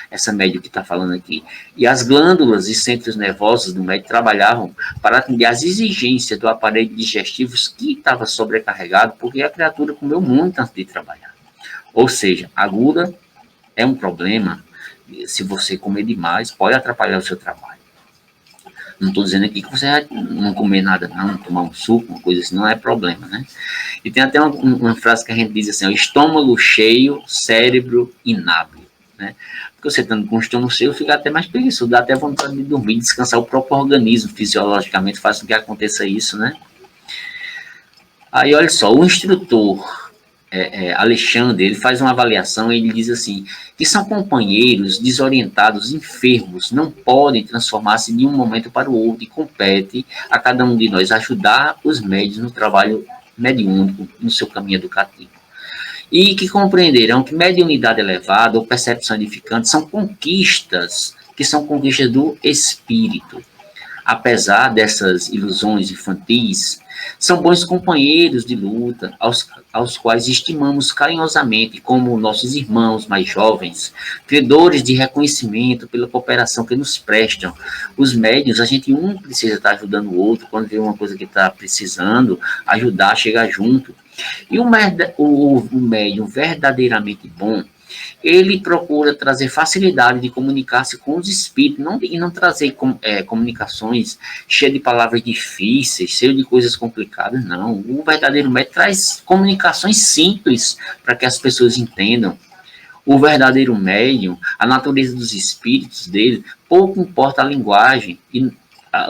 Essa médium que está falando aqui. E as glândulas e centros nervosos do médium trabalhavam para atender às exigências do aparelho digestivo que estava sobrecarregado, porque a criatura comeu muito antes de trabalhar. Ou seja, a gula é um problema. Se você comer demais, pode atrapalhar o seu trabalho. Não estou dizendo aqui que você vai não comer nada, não, tomar um suco, uma coisa assim, não é problema, né? E tem até uma frase que a gente diz assim, ó, estômago cheio, cérebro inábil, né? Porque você estando com o estômago cheio, fica até mais preguiçoso, dá até vontade de dormir, descansar o próprio organismo, fisiologicamente faz com que aconteça isso, né? Aí, olha só, o instrutor Alexandre, ele faz uma avaliação e ele diz assim, que são companheiros desorientados, enfermos, não podem transformar-se de um momento para o outro e compete a cada um de nós ajudar os médios no trabalho mediúnico, no seu caminho educativo. E que compreenderão que mediunidade elevada ou percepção edificante são conquistas, que são conquistas do espírito. Apesar dessas ilusões infantis, são bons companheiros de luta, aos quais estimamos carinhosamente como nossos irmãos mais jovens, credores de reconhecimento pela cooperação que nos prestam. Os médiuns, a gente precisa estar ajudando o outro, quando vê uma coisa que está precisando, ajudar, chegar junto. E o médium verdadeiramente bom, ele procura trazer facilidade de comunicar-se com os espíritos, e não trazer comunicações cheias de palavras difíceis, cheias de coisas complicadas, não. O verdadeiro médium traz comunicações simples para que as pessoas entendam. O verdadeiro médium, a natureza dos espíritos dele, pouco importa a linguagem e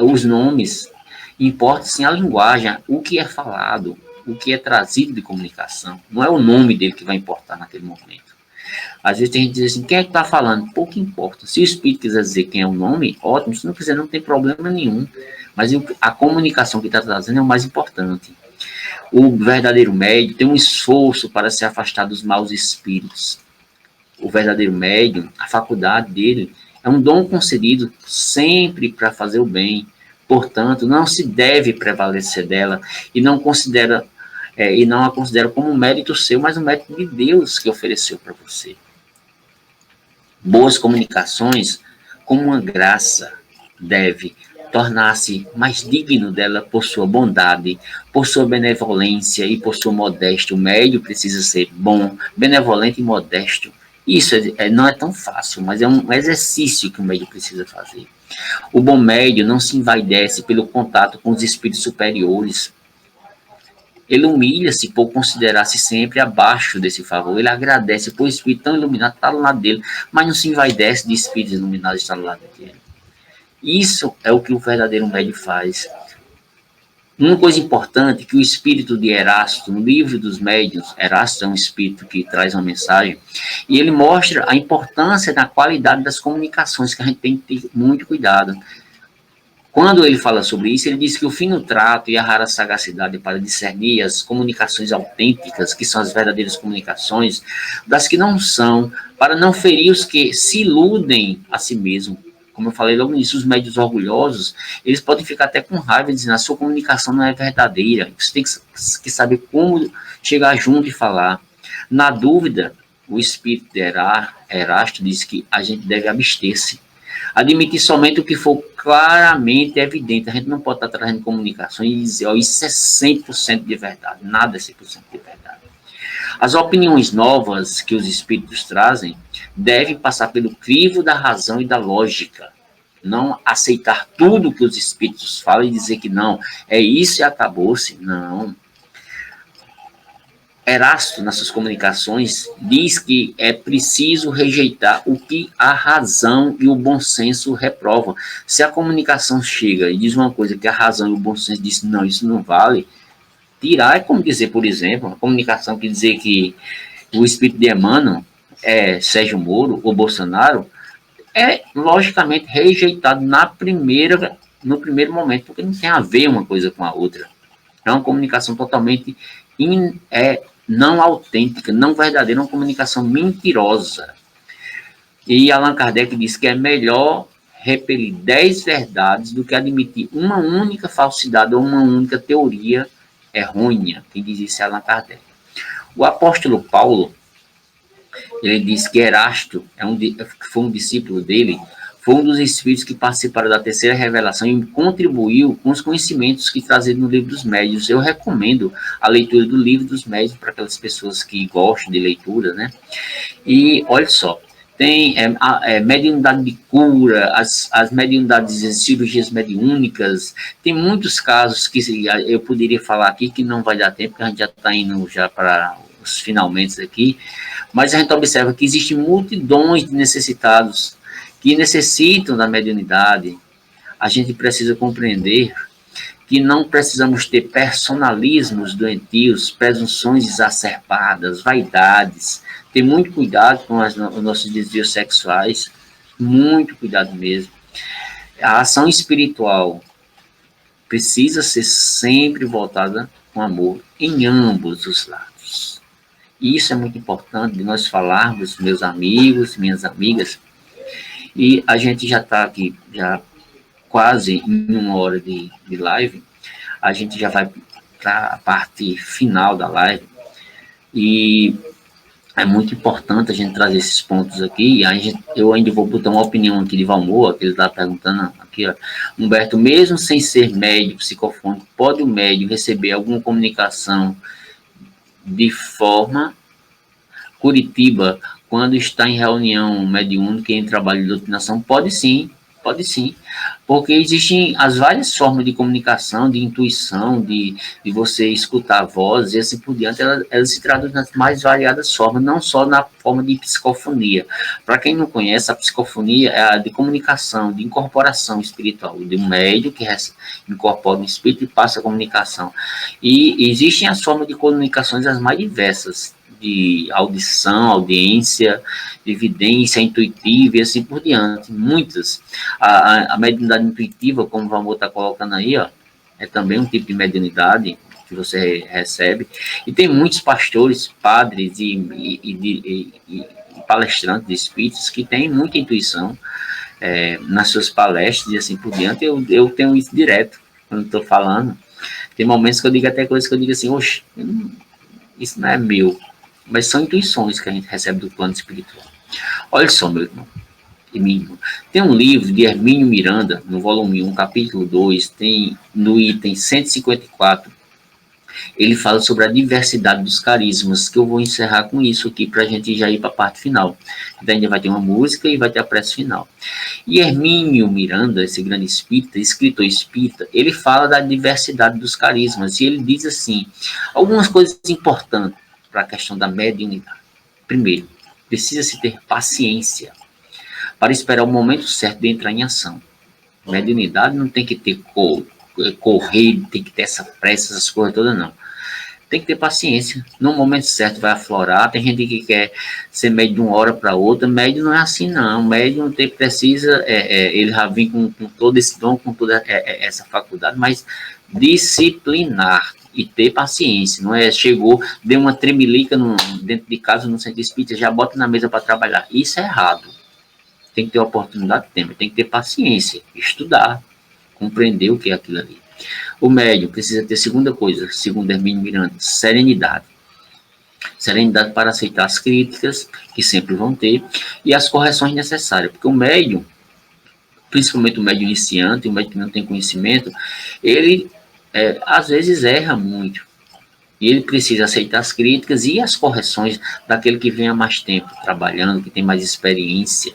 os nomes, importa sim a linguagem, o que é falado, o que é trazido de comunicação. Não é o nome dele que vai importar naquele momento. Às vezes tem gente que diz assim, quem é que está falando? Pouco importa. Se o espírito quiser dizer quem é o nome, ótimo. Se não quiser, não tem problema nenhum. Mas a comunicação que está trazendo é o mais importante. O verdadeiro médium tem um esforço para se afastar dos maus espíritos. O verdadeiro médium, a faculdade dele, é um dom concedido sempre para fazer o bem. Portanto, não se deve prevalecer dela e não a considera como um mérito seu, mas um mérito de Deus que ofereceu para você. Boas comunicações, como uma graça, deve tornar-se mais digno dela por sua bondade, por sua benevolência e por sua modéstia. O médium precisa ser bom, benevolente e modesto. Isso não é tão fácil, mas é um exercício que o médium precisa fazer. O bom médium não se envaidece pelo contato com os espíritos superiores. Ele humilha-se por considerar-se sempre abaixo desse favor. Ele agradece por o espírito tão iluminado estar do lado dele, mas não se envaidece de espíritos iluminados estar do lado dele. Isso é o que o verdadeiro médium faz. Uma coisa importante que o espírito de Erasto, no livro dos médiuns, Erasto é um espírito que traz uma mensagem, e ele mostra a importância da qualidade das comunicações, que a gente tem que ter muito cuidado. Quando ele fala sobre isso, ele diz que o fino trato e a rara sagacidade para discernir as comunicações autênticas, que são as verdadeiras comunicações, das que não são, para não ferir os que se iludem a si mesmo. Como eu falei logo nisso, os médios orgulhosos, eles podem ficar até com raiva, dizendo, a sua comunicação não é verdadeira. Você tem que saber como chegar junto e falar. Na dúvida, o espírito de Erasto diz que a gente deve abster-se. Admitir somente o que for claramente evidente. A gente não pode estar trazendo comunicações e dizer, ó, isso é 100% de verdade. Nada é 100% de verdade. As opiniões novas que os espíritos trazem devem passar pelo crivo da razão e da lógica. Não aceitar tudo que os espíritos falam e dizer que não, é isso e acabou-se. Não. Erasto, nas suas comunicações, diz que é preciso rejeitar o que a razão e o bom senso reprovam. Se a comunicação chega e diz uma coisa que a razão e o bom senso dizem, não, isso não vale, tirar é como dizer, por exemplo, a comunicação que dizer que o espírito de Emmanuel é Sérgio Moro ou Bolsonaro, é logicamente rejeitado no primeiro momento, porque não tem a ver uma coisa com a outra. É uma comunicação totalmente não autêntica, não verdadeira, uma comunicação mentirosa. E Allan Kardec diz que é melhor repelir 10 verdades do que admitir uma única falsidade ou uma única teoria errônea. Quem diz isso é Allan Kardec. O apóstolo Paulo, ele diz que Erasto, foi um discípulo dele, foi um dos espíritos que participaram da terceira revelação e contribuiu com os conhecimentos que trazem no livro dos médiuns. Eu recomendo a leitura do livro dos médiuns para aquelas pessoas que gostam de leitura, né? E olha só, tem mediunidade de cura, as mediunidades de cirurgias mediúnicas, tem muitos casos que eu poderia falar aqui que não vai dar tempo, porque a gente já está indo já para os finalmente aqui, mas a gente observa que existem multidões de necessitados que necessitam da mediunidade. A gente precisa compreender que não precisamos ter personalismos doentios, presunções exacerbadas, vaidades. Ter muito cuidado com os nossos desvios sexuais, muito cuidado mesmo. A ação espiritual precisa ser sempre voltada com amor em ambos os lados. E isso é muito importante de nós falarmos, meus amigos, minhas amigas. E a gente já está aqui, já quase em 1 hora de live. A gente já vai para a parte final da live. E é muito importante a gente trazer esses pontos aqui. Eu ainda vou botar uma opinião aqui de Valmor, que ele está perguntando aqui, ó. Humberto, mesmo sem ser médium psicofônico, pode o médium receber alguma comunicação de forma Curitiba, quando está em reunião mediúnica em trabalho de doutrinação? Pode sim, porque existem as várias formas de comunicação, de intuição, de você escutar a voz e assim por diante, elas se traduzem nas mais variadas formas, não só na forma de psicofonia. Para quem não conhece, a psicofonia é a de comunicação, de incorporação espiritual, de um médium que incorpora um espírito e passa a comunicação. E existem as formas de comunicações as mais diversas, de audição, audiência, evidência intuitiva e assim por diante, muitas. A mediunidade intuitiva, como o Valmor está colocando aí, ó, é também um tipo de mediunidade que você recebe, e tem muitos pastores, padres e palestrantes de espíritos que têm muita intuição nas suas palestras e assim por diante. Eu tenho isso direto quando estou falando. Tem momentos que eu digo até coisas que eu digo assim, oxe, isso não é meu. Mas são intuições que a gente recebe do plano espiritual. Olha só, meu irmão e minha irmã. Tem um livro de Hermínio Miranda, no volume 1, capítulo 2, tem no item 154, ele fala sobre a diversidade dos carismas, que eu vou encerrar com isso aqui, para a gente já ir para a parte final. Então, ainda vai ter uma música e vai ter a prece final. E Hermínio Miranda, esse grande espírita, escritor espírita, ele fala da diversidade dos carismas, e ele diz assim, algumas coisas importantes para a questão da mediunidade. Primeiro, precisa-se ter paciência para esperar o momento certo de entrar em ação. Mediunidade não tem que ter correr, tem que ter essa pressa, essas coisas todas, não. Tem que ter paciência. No momento certo vai aflorar. Tem gente que quer ser médium de uma hora para outra. Médium não é assim, não. Médium precisa, ele já vem com todo esse dom, com toda essa faculdade, mas disciplinar e ter paciência, não é? Chegou, deu uma tremelica dentro de casa, no centro espírita, já bota na mesa para trabalhar. Isso é errado. Tem que ter oportunidade de tempo, tem que ter paciência, estudar, compreender o que é aquilo ali. O médium precisa ter segunda coisa, segundo Hermínio Miranda, serenidade. Serenidade para aceitar as críticas, que sempre vão ter, e as correções necessárias, porque o médium, principalmente o médium iniciante, o médium que não tem conhecimento, ele às vezes erra muito. E ele precisa aceitar as críticas e as correções daquele que vem há mais tempo trabalhando, que tem mais experiência.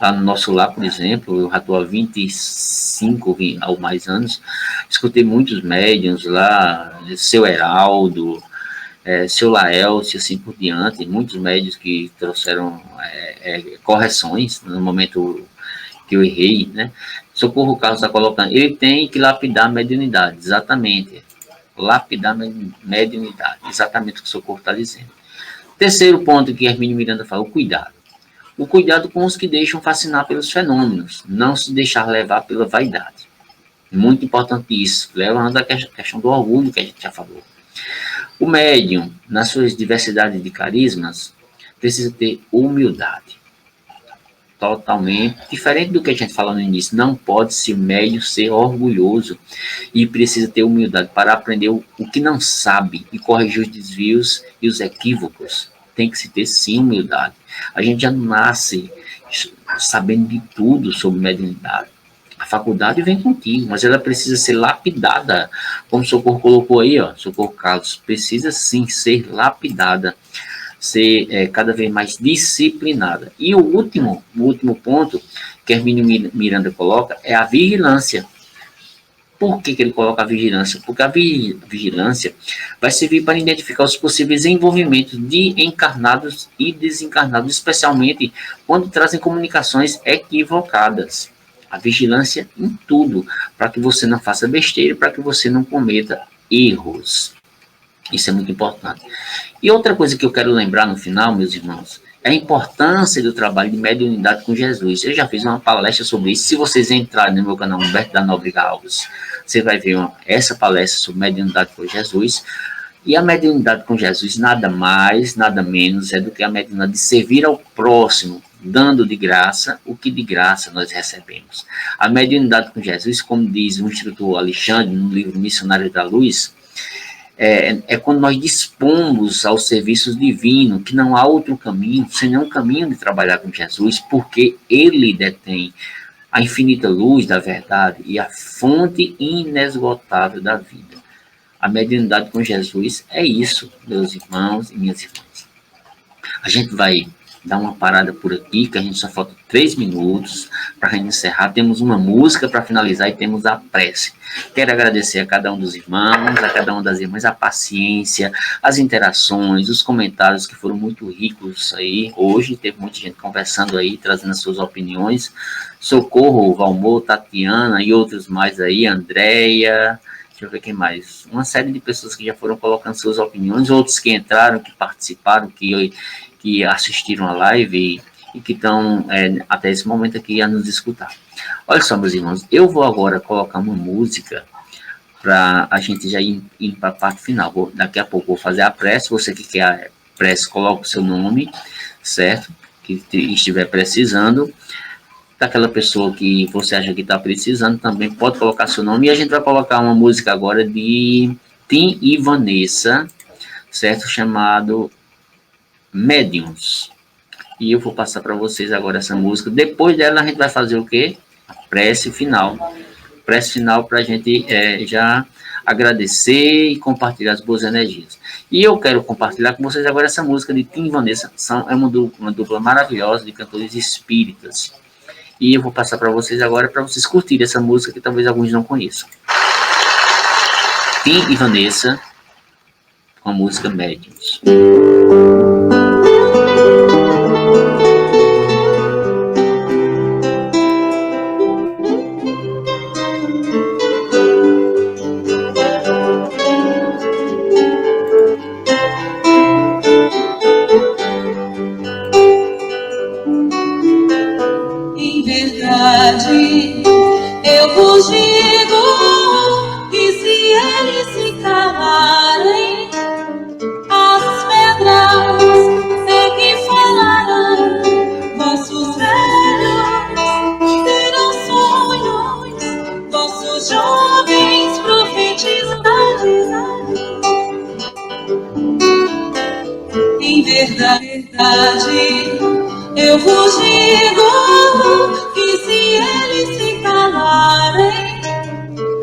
Lá no nosso lar, por exemplo, eu já estou há 25 ou mais anos, escutei muitos médiums lá, seu Heraldo, seu Laelcio, assim por diante, muitos médios que trouxeram correções no momento que eu errei, né? Socorro Carlos está colocando, ele tem que lapidar a mediunidade, exatamente. Lapidar a mediunidade, exatamente o que o Socorro está dizendo. Terceiro ponto que Hermínio Miranda fala, o cuidado. O cuidado com os que deixam fascinar pelos fenômenos, não se deixar levar pela vaidade. Muito importante isso, levando a questão do orgulho que a gente já falou. O médium, nas suas diversidades de carismas, precisa ter humildade. Totalmente diferente do que a gente falou no início, não pode ser médium ser orgulhoso e precisa ter humildade para aprender o que não sabe e corrigir os desvios e os equívocos. Tem que se ter sim humildade. A gente já não nasce sabendo de tudo sobre mediunidade. A faculdade vem contigo, mas ela precisa ser lapidada, como o Socorro colocou aí, ó, Socorro Carlos, precisa sim ser lapidada, ser cada vez mais disciplinada. E o último ponto que Hermínio Miranda coloca é a vigilância. Por que ele coloca a vigilância? Porque a vigilância vai servir para identificar os possíveis envolvimentos de encarnados e desencarnados, especialmente quando trazem comunicações equivocadas. A vigilância em tudo, para que você não faça besteira, para que você não cometa erros. Isso é muito importante. E outra coisa que eu quero lembrar no final, meus irmãos, é a importância do trabalho de mediunidade com Jesus. Eu já fiz uma palestra sobre isso. Se vocês entrarem no meu canal Humberto da Nóbrega Alves, você vai ver essa palestra sobre mediunidade com Jesus. E a mediunidade com Jesus nada mais, nada menos é do que a mediunidade de servir ao próximo, dando de graça o que de graça nós recebemos. A mediunidade com Jesus, como diz o instrutor Alexandre no livro Missionário da Luz, é quando nós dispomos aos serviços divinos, que não há outro caminho, senão o caminho de trabalhar com Jesus, porque ele detém a infinita luz da verdade e a fonte inesgotável da vida. A mediunidade com Jesus é isso, meus irmãos e minhas irmãs. A gente vai dar uma parada por aqui, que a gente só falta 3 minutos para a gente encerrar. Temos uma música para finalizar e temos a prece. Quero agradecer a cada um dos irmãos, a cada uma das irmãs, a paciência, as interações, os comentários que foram muito ricos aí. Hoje teve muita gente conversando aí, trazendo as suas opiniões. Socorro, Valmor, Tatiana e outros mais aí, Andréia, deixa eu ver quem mais. Uma série de pessoas que já foram colocando suas opiniões, outros que entraram, que participaram, que assistiram a live e que estão até esse momento aqui a nos escutar. Olha só, meus irmãos, eu vou agora colocar uma música para a gente já ir para a parte final. Daqui a pouco vou fazer a prece. Você que quer a prece, coloca o seu nome, certo? Que estiver precisando. Daquela pessoa que você acha que está precisando, também pode colocar seu nome. E a gente vai colocar uma música agora de Tim e Vanessa, certo? Chamado Médiuns. E eu vou passar para vocês agora essa música. Depois dela a gente vai fazer o quê? A prece final. Prece final para a gente já agradecer e compartilhar as boas energias. E eu quero compartilhar com vocês agora essa música de Tim e Vanessa. É uma dupla maravilhosa de cantores espíritas. E eu vou passar para vocês agora para vocês curtirem essa música que talvez alguns não conheçam. Tim e Vanessa com a música Médiuns. Em verdade, eu vos digo que se eles se calarem, as pedras é que falarão. Vossos velhos terão sonhos, vossos jovens profetizarão. Eu vos digo que se eles se calarem,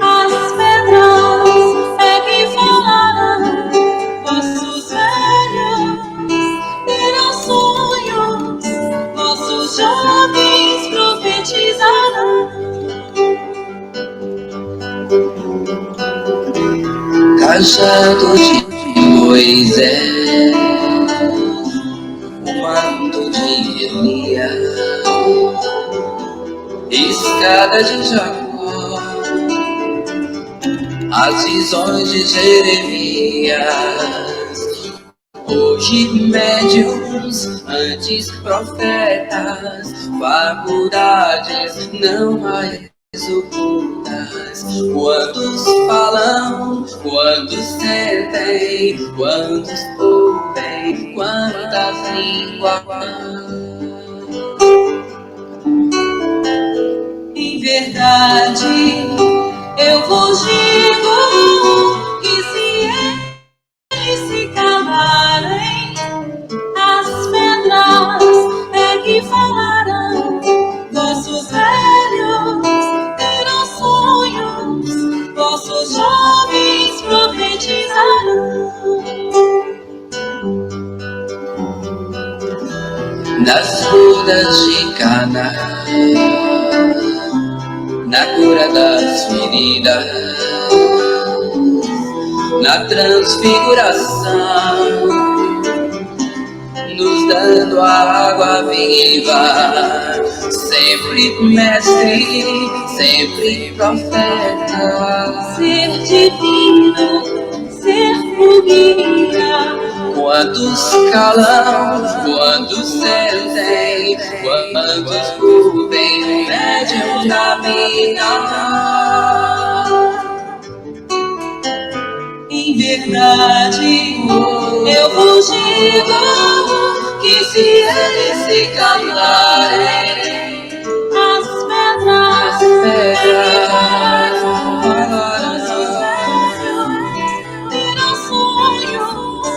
as pedras é que falarão. Vossos velhos terão sonhos, vossos jovens profetizarão. Cajado de Moisés, o manto de Elias, escada de Jacó, as visões de Jeremias. Hoje médiuns, antes profetas, faculdades não mais ocultas. Quantos falam, quantos sentem, quantos ouvem, quantas línguas. Em verdade, eu vos digo que se eles se calarem, as pedras é que falarão. Vossos velhos terão sonhos, vossos jovens profetizarão. Das bodas de Canaã, na cura das feridas, na transfiguração, nos dando a água viva, sempre mestre, sempre profeta, Ser divino, ser fogueira. quantos calam, quantos sentem, quantos ouvem, médium da vida. Em verdade, eu vos digo que se eles se calarem, as pedras terão sonhos,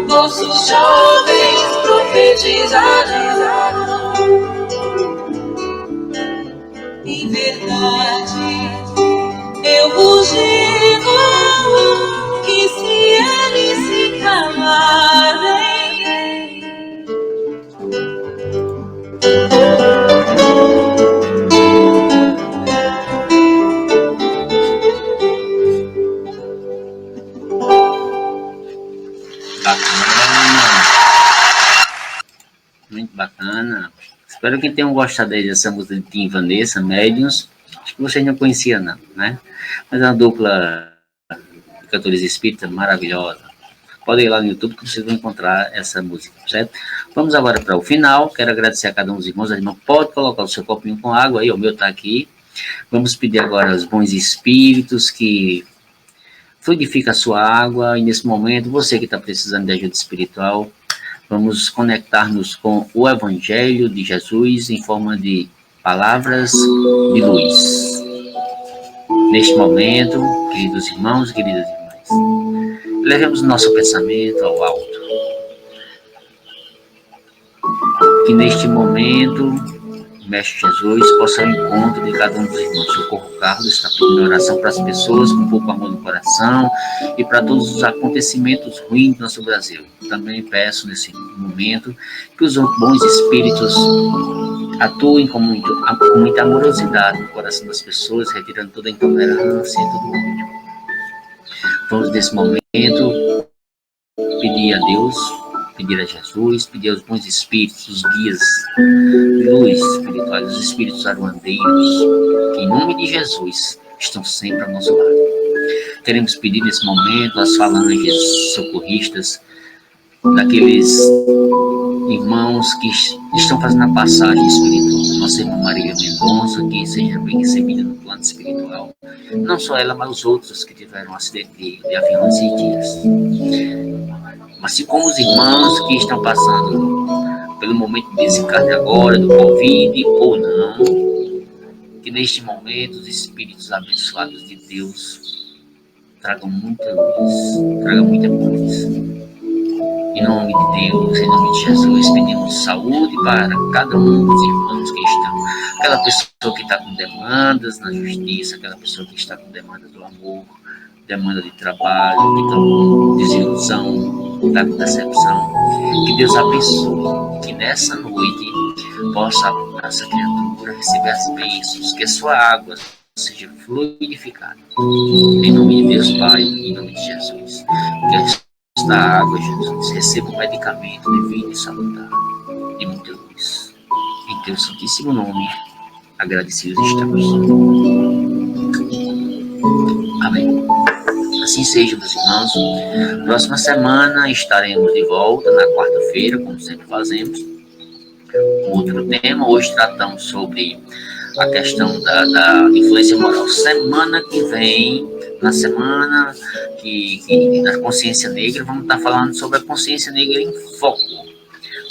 vossos jovens profetizarão. Em verdade, eu vos digo que se eles se calarem, Muito bacana. Espero que tenham gostado aí dessa música de Tim e Vanessa, Médiuns. Acho que vocês não conheciam, não, né? Mas é uma dupla de cantores espíritas maravilhosa. Podem ir lá no YouTube que vocês vão encontrar essa música, certo? Vamos agora para o final. Quero agradecer a cada um dos irmãos. A irmã pode colocar o seu copinho com água aí, o meu está aqui. Vamos pedir agora aos bons espíritos que fluidifiquem a sua água. E nesse momento, você que está precisando de ajuda espiritual, vamos conectar-nos com o Evangelho de Jesus em forma de palavras de luz. Neste momento, queridos irmãos e queridas irmãs, levemos nosso pensamento ao alto. Que neste momento, o Mestre Jesus possa ir ao encontro de cada um dos irmãos. Socorro Carlos está pedindo oração para as pessoas com pouco amor no coração e para todos os acontecimentos ruins do nosso Brasil. Também peço nesse momento que os bons espíritos atuem com muita amorosidade no coração das pessoas, retirando toda a intolerância e todo o ódio. Vamos nesse momento pedir a Deus, pedir a Jesus, pedir aos bons espíritos, os guias de luz espirituais, os espíritos aruandeiros, que em nome de Jesus estão sempre ao nosso lado. Queremos pedir nesse momento as falanges socorristas, daqueles irmãos que estão fazendo a passagem espiritual. Nossa irmã Maria Mendonça, que seja bem recebida no plano espiritual. Não só ela, mas os outros que tiveram um acidente de avião esses dias. Mas assim como os irmãos que estão passando pelo momento de desencarne agora, do Covid ou não, que neste momento os espíritos abençoados de Deus tragam muita luz, tragam muita paz. Em nome de Deus, em nome de Jesus, pedimos saúde para cada um dos irmãos que estão. Aquela pessoa que está com demandas na justiça, aquela pessoa que está com demandas do amor, demanda de trabalho, que está com desilusão, está com decepção. Que Deus abençoe, que nessa noite possa essa criatura receber as bênçãos, que a sua água seja fluidificada. Em nome de Deus, Pai, em nome de Jesus. Que esta água, Jesus, receba um medicamento de vida e salutar, de muita luz. Em teu santíssimo nome, agradecidos estamos. Amém. Assim seja, meus irmãos. Próxima semana estaremos de volta, na quarta-feira, como sempre fazemos. Outro tema, hoje tratamos sobre a questão da influência moral. Semana que vem, na semana da consciência negra, vamos estar falando sobre a consciência negra em foco,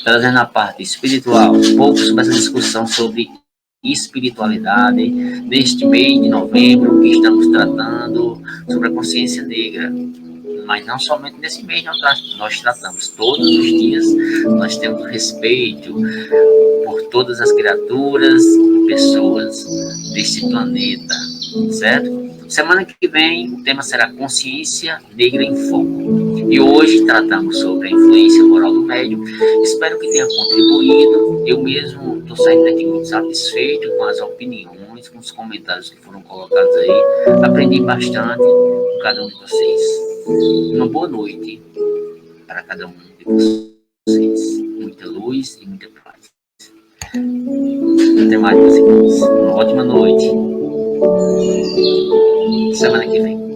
trazendo a parte espiritual, um pouco sobre essa discussão sobre espiritualidade, neste mês de novembro, que estamos tratando sobre a consciência negra. Mas não somente nesse mês, nós tratamos todos os dias, nós temos respeito por todas as criaturas, pessoas deste planeta, certo? Semana que vem o tema será Consciência Negra em Foco. E hoje tratamos sobre a influência moral do médium. Espero que tenha contribuído. Eu mesmo estou saindo daqui muito satisfeito com as opiniões, com os comentários que foram colocados aí. Aprendi bastante com cada um de vocês. Uma boa noite para cada um de vocês. Muita luz e muita paz. Até mais, meus irmãos. Uma ótima noite. Semana que vem.